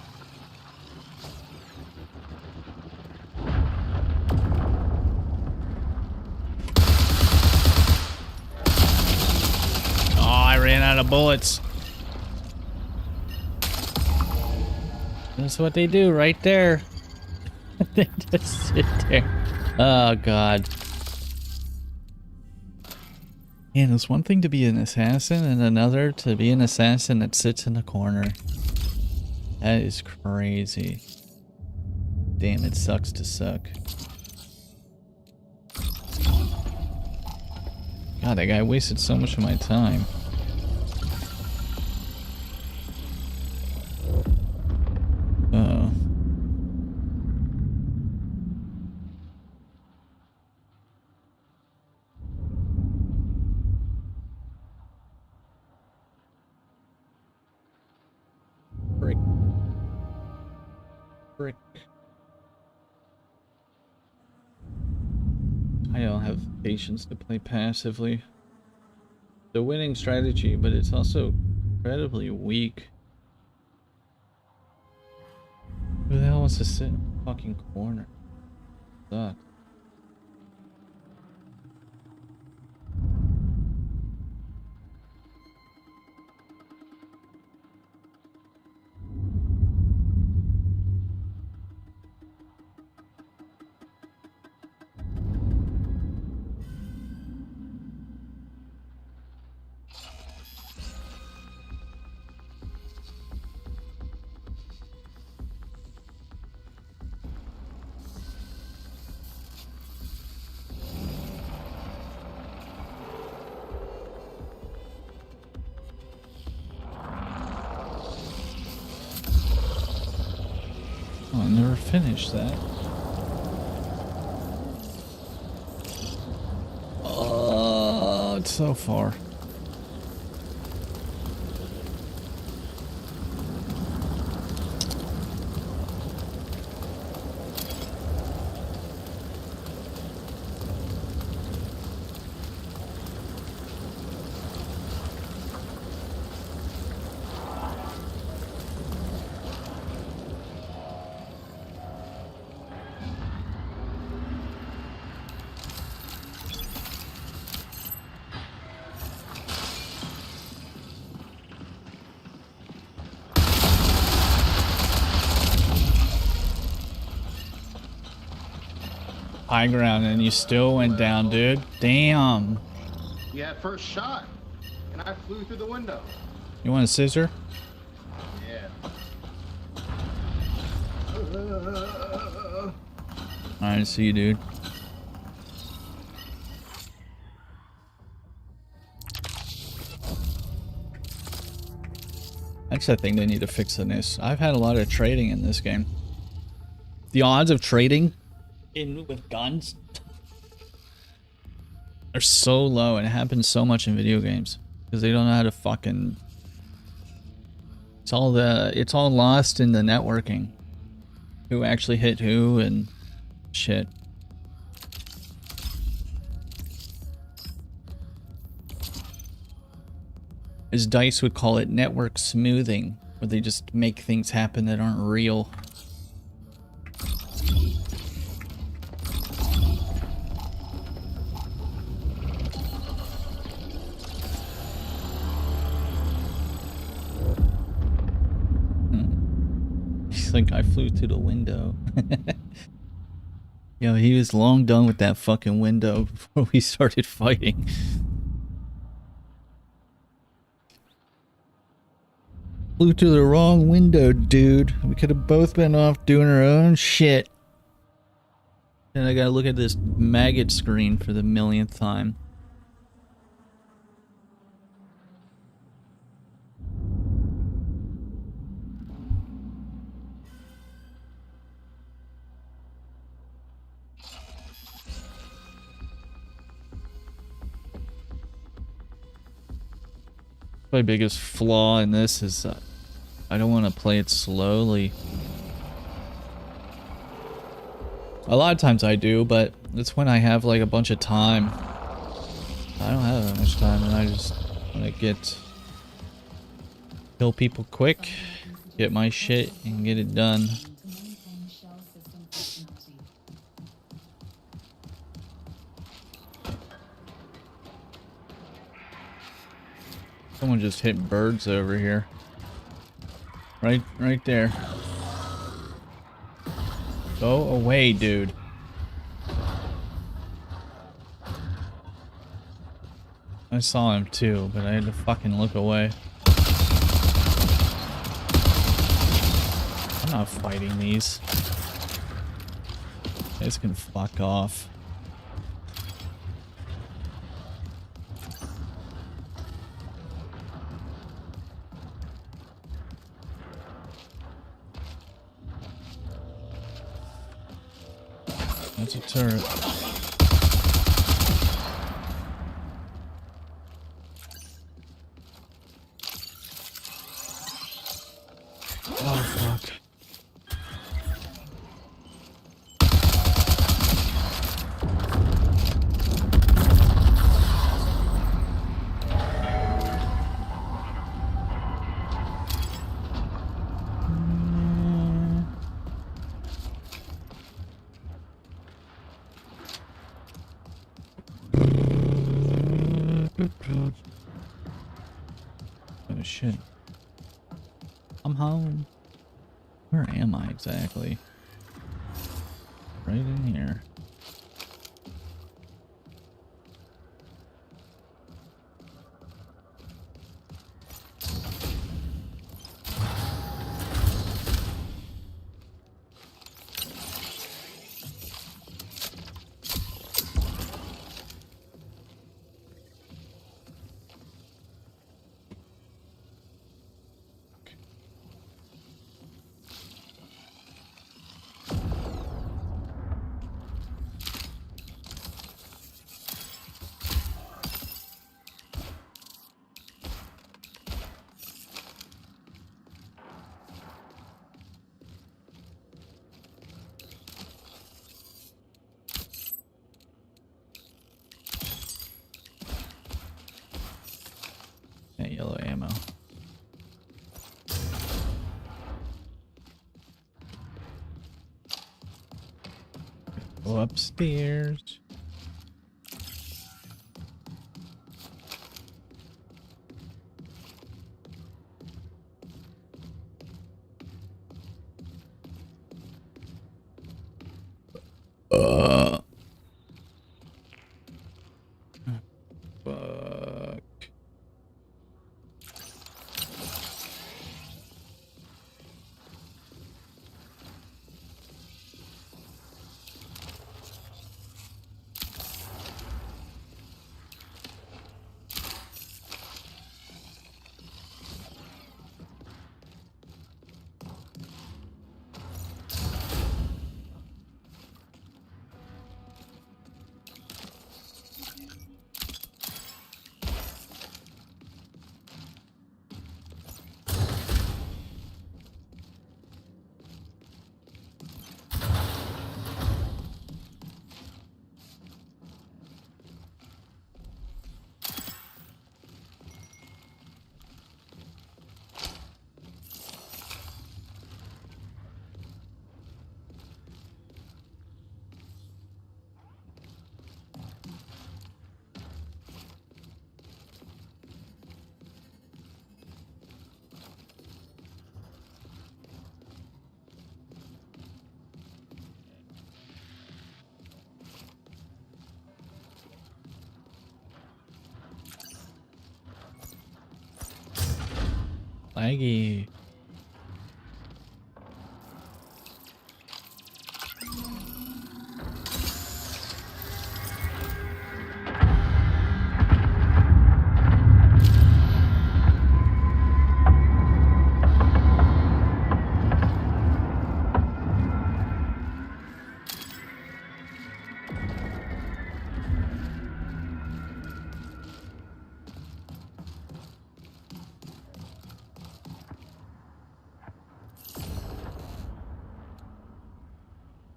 Oh, I ran out of bullets. That's what they do right there. They just sit there. Oh, God. Man, it's one thing to be an assassin and another to be an assassin that sits in a corner. That is crazy. Damn, it sucks to suck. God, that guy wasted so much of my time. Uh-oh. Frick. Frick. I don't have patience to play passively. The winning strategy, but it's also incredibly weak. Who the hell wants to sit in a fucking corner? Sucks. Oh, I never finished that. Oh, it's so far. high ground and you still went down, dude. Damn. You had first shot, and I flew through the window. You want a scissor? Yeah. I see you, dude. Actually, I think they need to fix this. I've had a lot of trading in this game. The odds of trading in with guns are so low, and it happens so much in video games because they don't know how to fucking. It's all lost in the networking. Who actually hit who and shit. As DICE would call it, network smoothing, where they just make things happen that aren't real. He's like, I flew through the window. Yo, he was long done with that fucking window before we started fighting. Flew to the wrong window, dude. We could have both been off doing our own shit. And I gotta look at this maggot screen for the millionth time. My biggest flaw in this is I don't want to play it slowly. A lot of times I do, but it's when I have like a bunch of time. I don't have that much time, and I just want to kill people quick, get my shit, and get it done. Someone just hit birds over here. Right there. Go away, dude. I saw him too, but I had to fucking look away. I'm not fighting these. You guys can fuck off. That's a turret. Oh, fuck. Oh shit. I'm home. Where am I exactly? Right in here. That yellow ammo. Go upstairs. Laggy.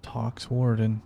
Talks Warden.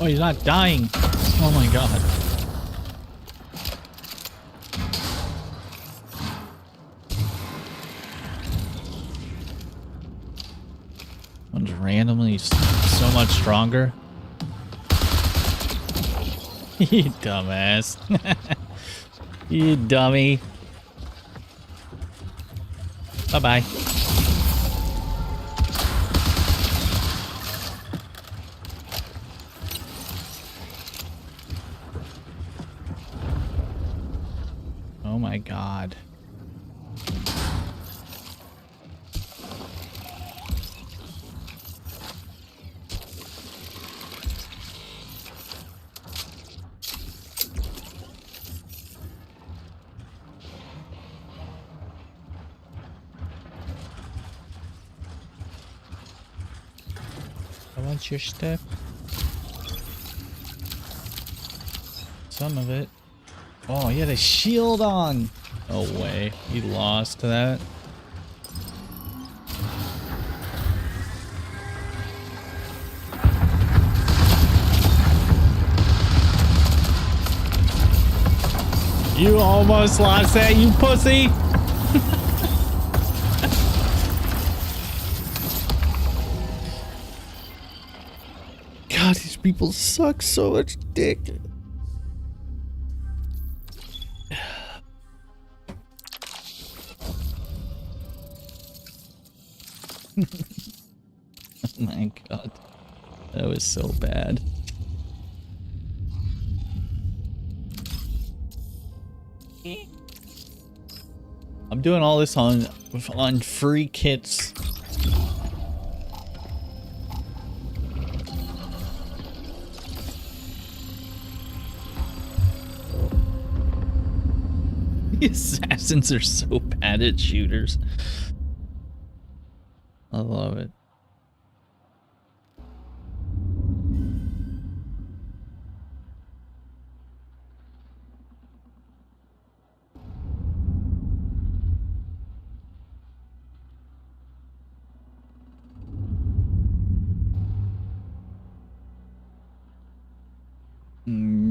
Oh, he's not dying. Oh my god. One's randomly so much stronger. You dumbass. You dummy. Bye-bye. Oh my god. I want your stuff. Some of it. Oh, he had a shield on. No way. He lost to that. You almost lost that, you pussy. God, these people suck so much dick. Oh my god. That was so bad. I'm doing all this on free kits. The assassins are so bad at shooters. I love it.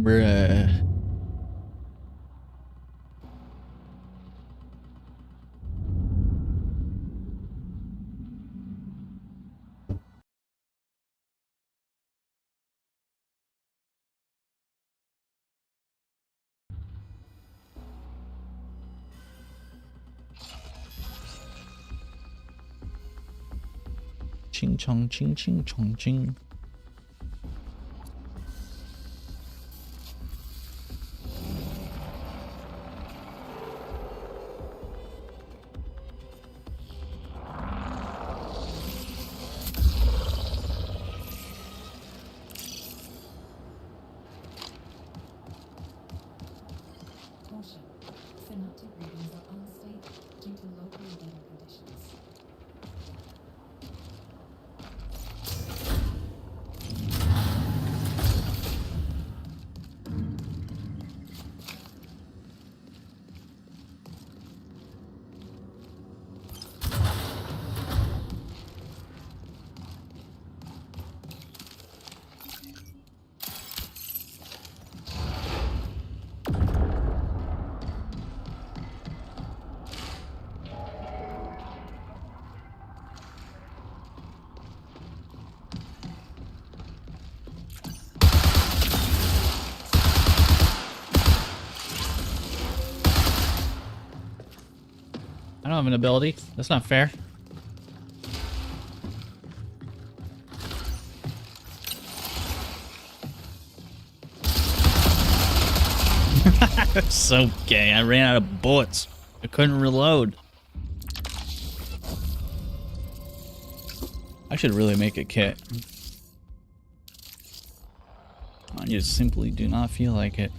Bruh. Ching chong ching ching chong ching. I don't have an ability. That's not fair. That's so gay. I ran out of bullets. I couldn't reload. I should really make a kit. I just simply do not feel like it.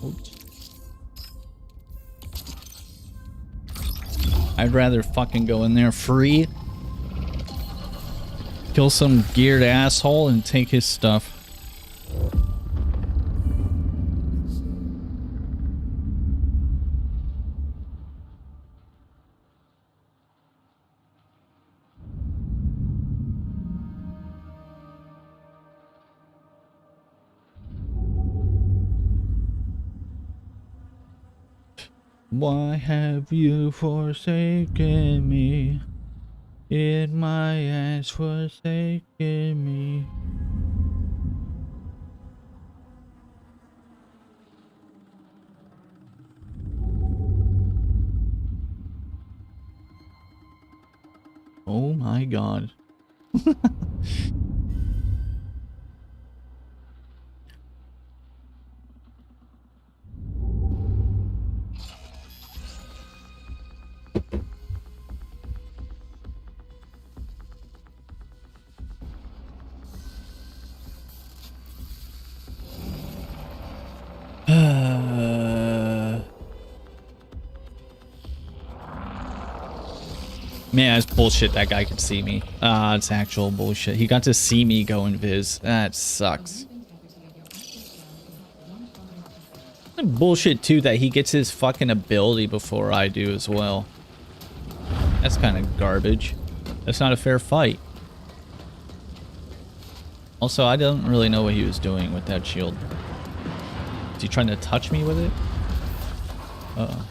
Oops. I'd rather fucking go in there free, kill some geared asshole, and take his stuff. Why have you forsaken me? Did my ass forsaken me? Oh my god. Man, it's bullshit that guy could see me. It's actual bullshit. He got to see me go invis. That sucks. Bullshit too that he gets his fucking ability before I do as well. That's kind of garbage. That's not a fair fight. Also, I don't really know what he was doing with that shield. Is he trying to touch me with it? Uh-oh.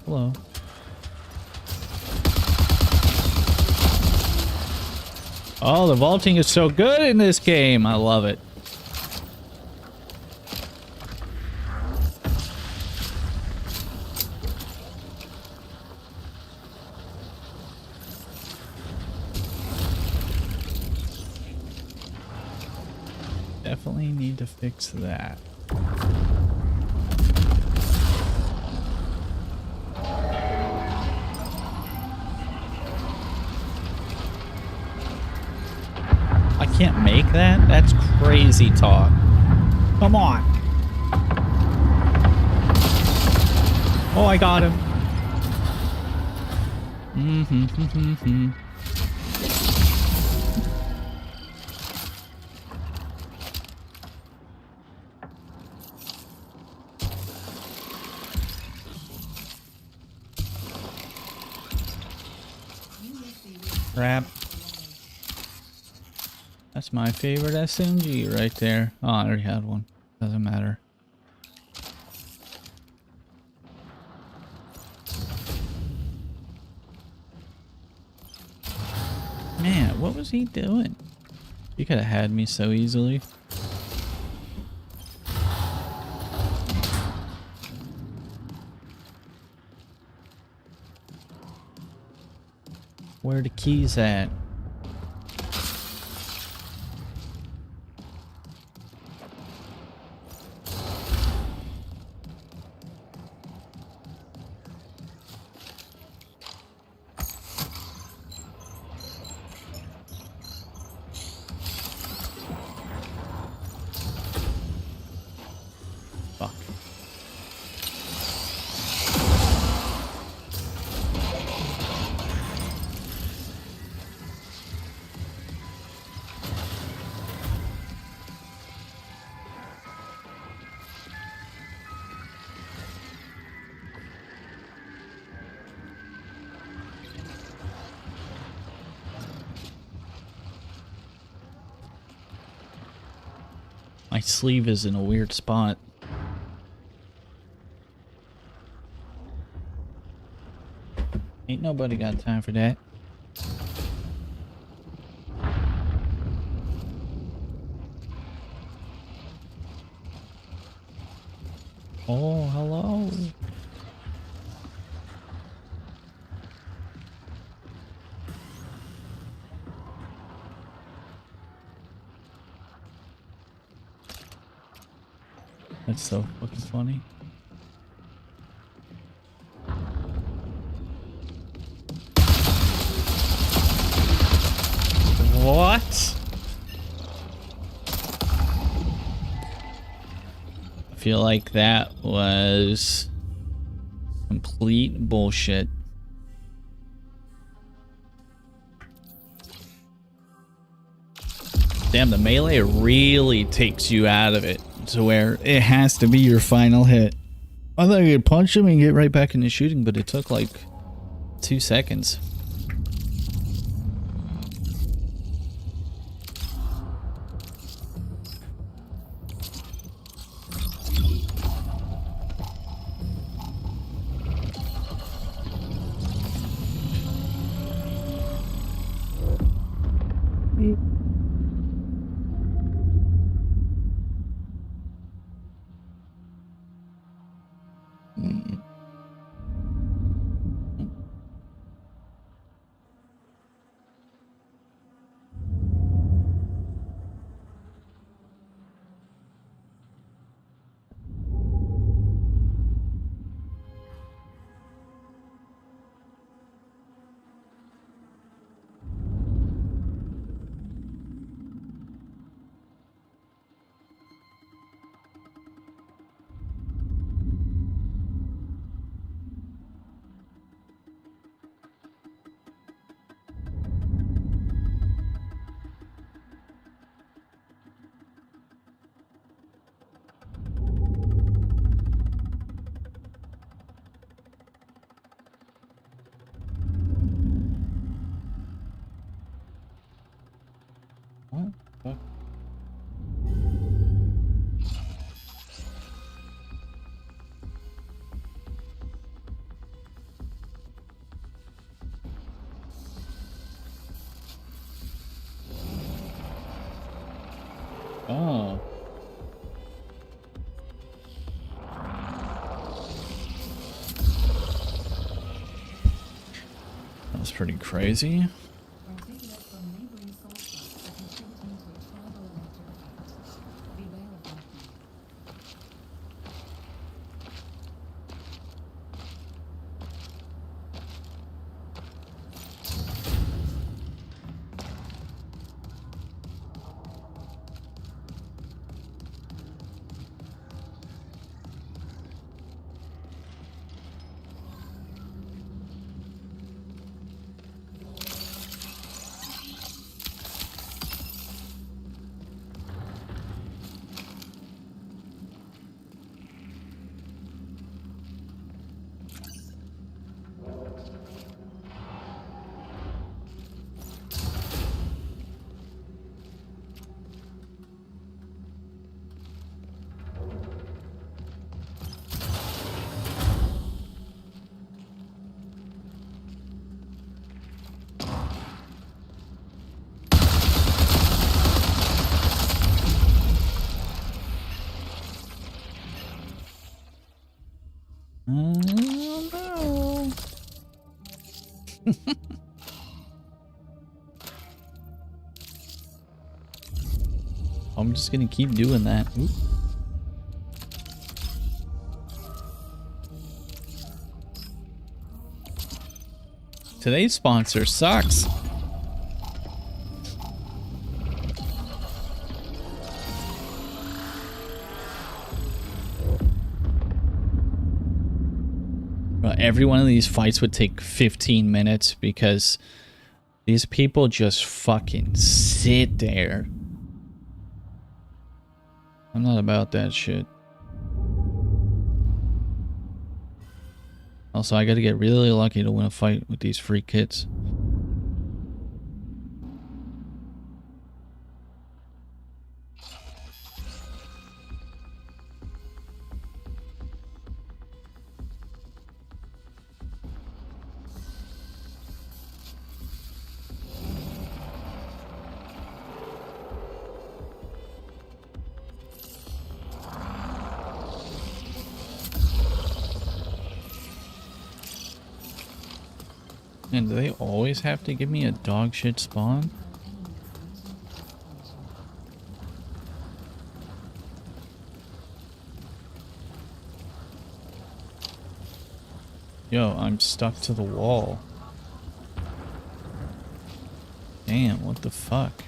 Hello. Oh, the vaulting is so good in this game. I love it. Definitely need to fix that. I can't make that? That's crazy talk. Come on. Oh, I got him. crap. That's my favorite SMG right there. Oh, I already had one. Doesn't matter. Man, what was he doing? He could have had me so easily. Where the keys at? Fuck. My sleeve is in a weird spot. Ain't nobody got time for that. Oh, hello. That's so fucking funny. What? I feel like that was complete bullshit. Damn, the melee really takes you out of it to where it has to be your final hit. I thought I could punch him and get right back into shooting, but it took like 2 seconds. What? Fuck? Oh. That's pretty crazy. I'm just gonna keep doing that. Oop. Today's sponsor sucks. Every one of these fights would take 15 minutes because these people just fucking sit there. I'm not about that shit. Also, I gotta get really lucky to win a fight with these free kids. And do they always have to give me a dog shit spawn? Yo, I'm stuck to the wall. Damn, what the fuck?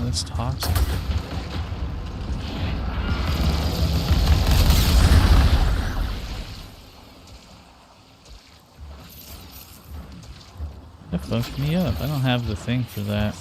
That's toxic. That fucked me up. I don't have the thing for that.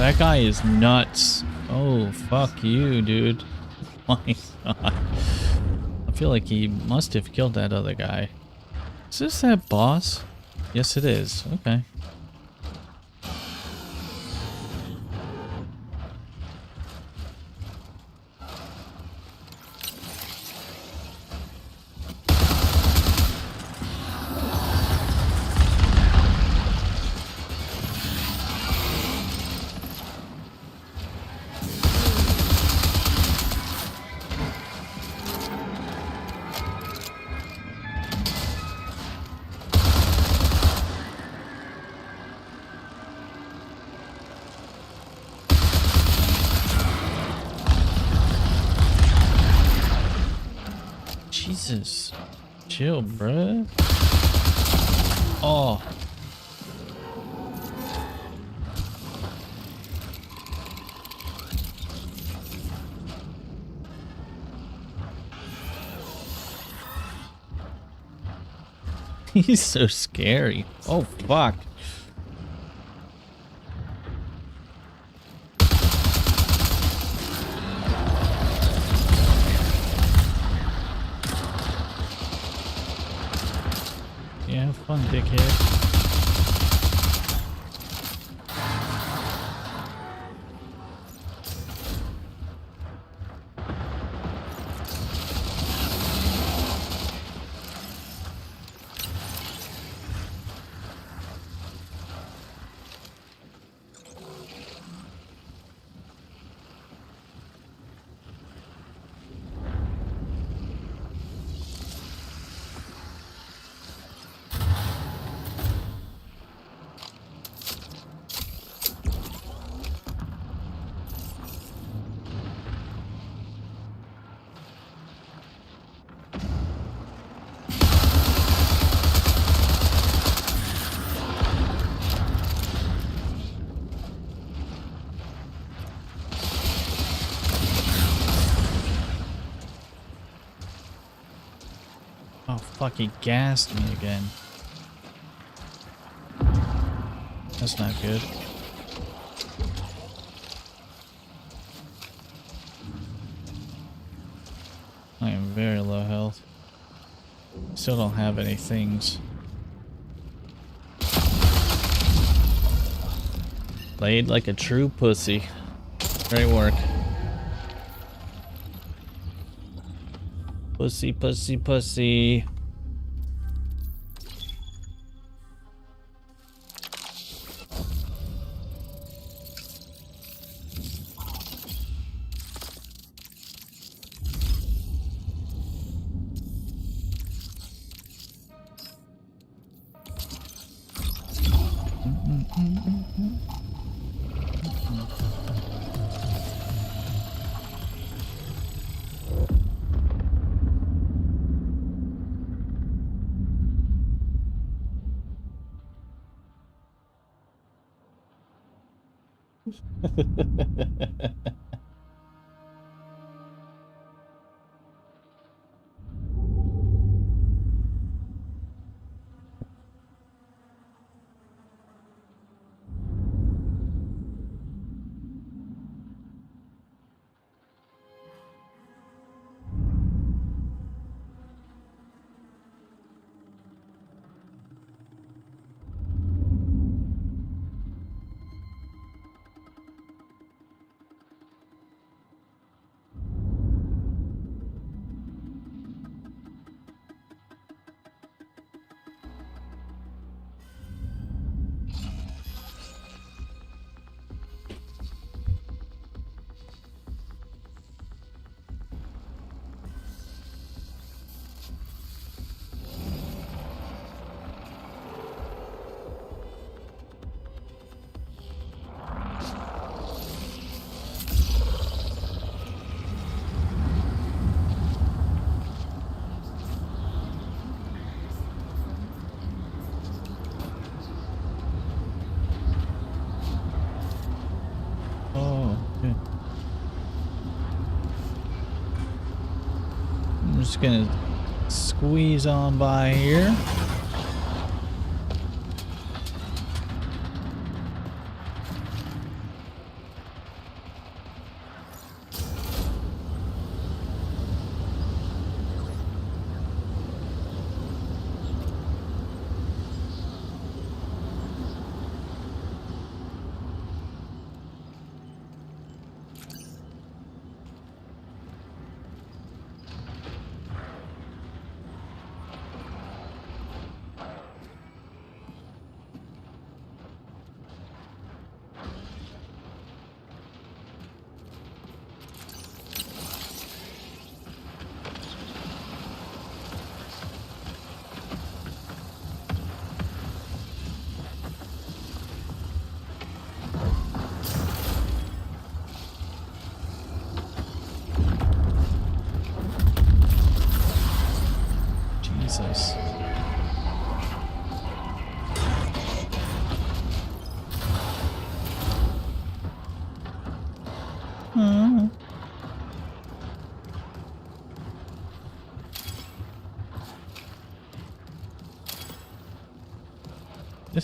That guy is nuts. Oh, fuck you, dude. My God. I feel like he must have killed that other guy. Is this that boss? Yes, it is. Okay. Jesus. Chill, bruh. Oh. He's so scary. Oh, fuck. Yeah, have fun, dickhead. Oh, fuck, he gassed me again. That's not good. I am very low health. Still don't have any things. Laid like a true pussy. Great work. Pussy, pussy, pussy. Just gonna squeeze on by here.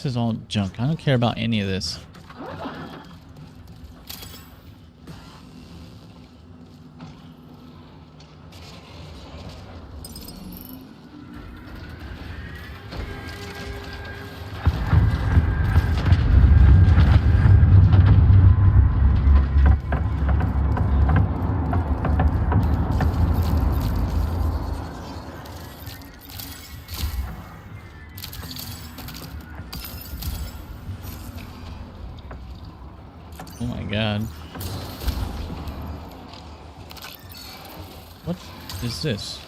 This is all junk. I don't care about any of this. Oh my god. What is this?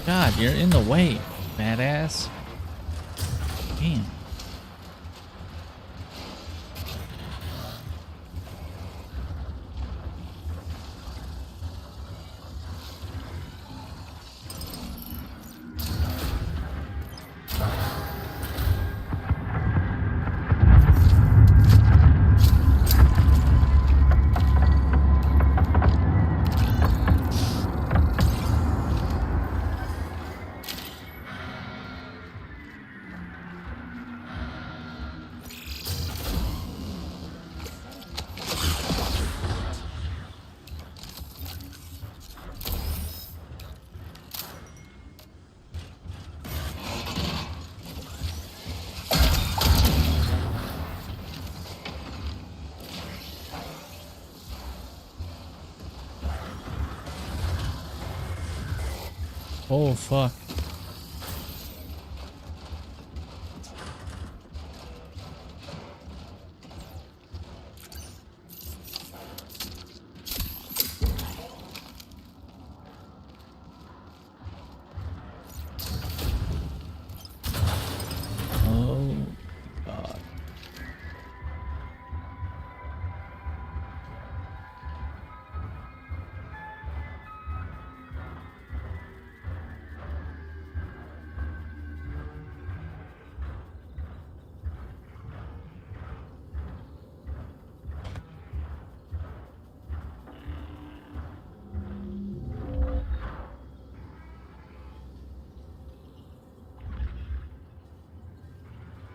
God, you're in the way, badass. Damn. Oh, fuck. Oh, God.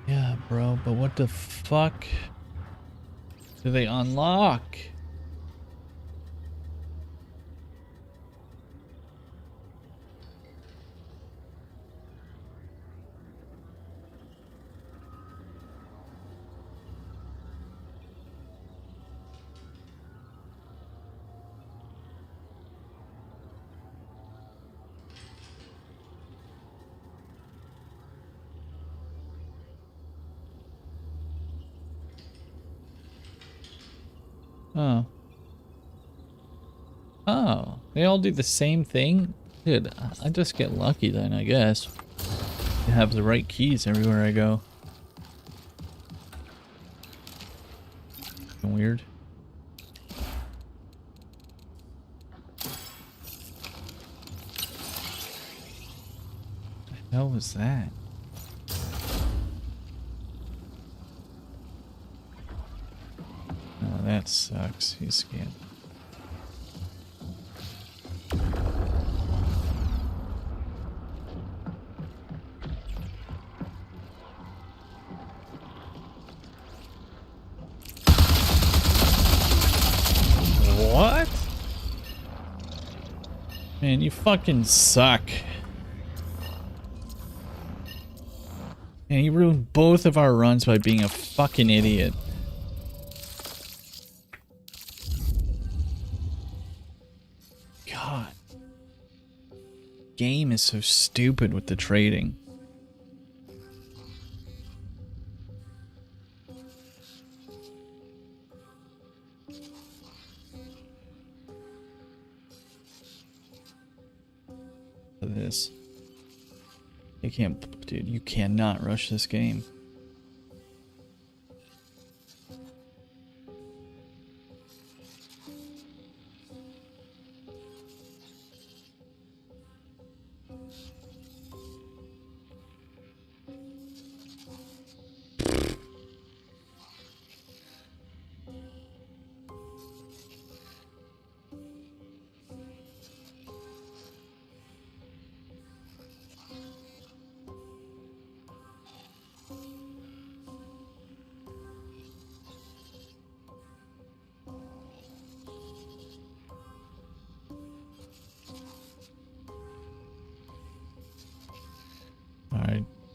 Yeah, bro, but what the fuck do they unlock? Oh. Oh, they all do the same thing? Dude, I just get lucky then, I guess. I have the right keys everywhere I go. Weird. What the hell was that? Oh, that sucks. He's scared. What? Man, you fucking suck. And you ruined both of our runs by being a fucking idiot. God. Game is so stupid with the trading. This. You can't, dude, you cannot rush this game.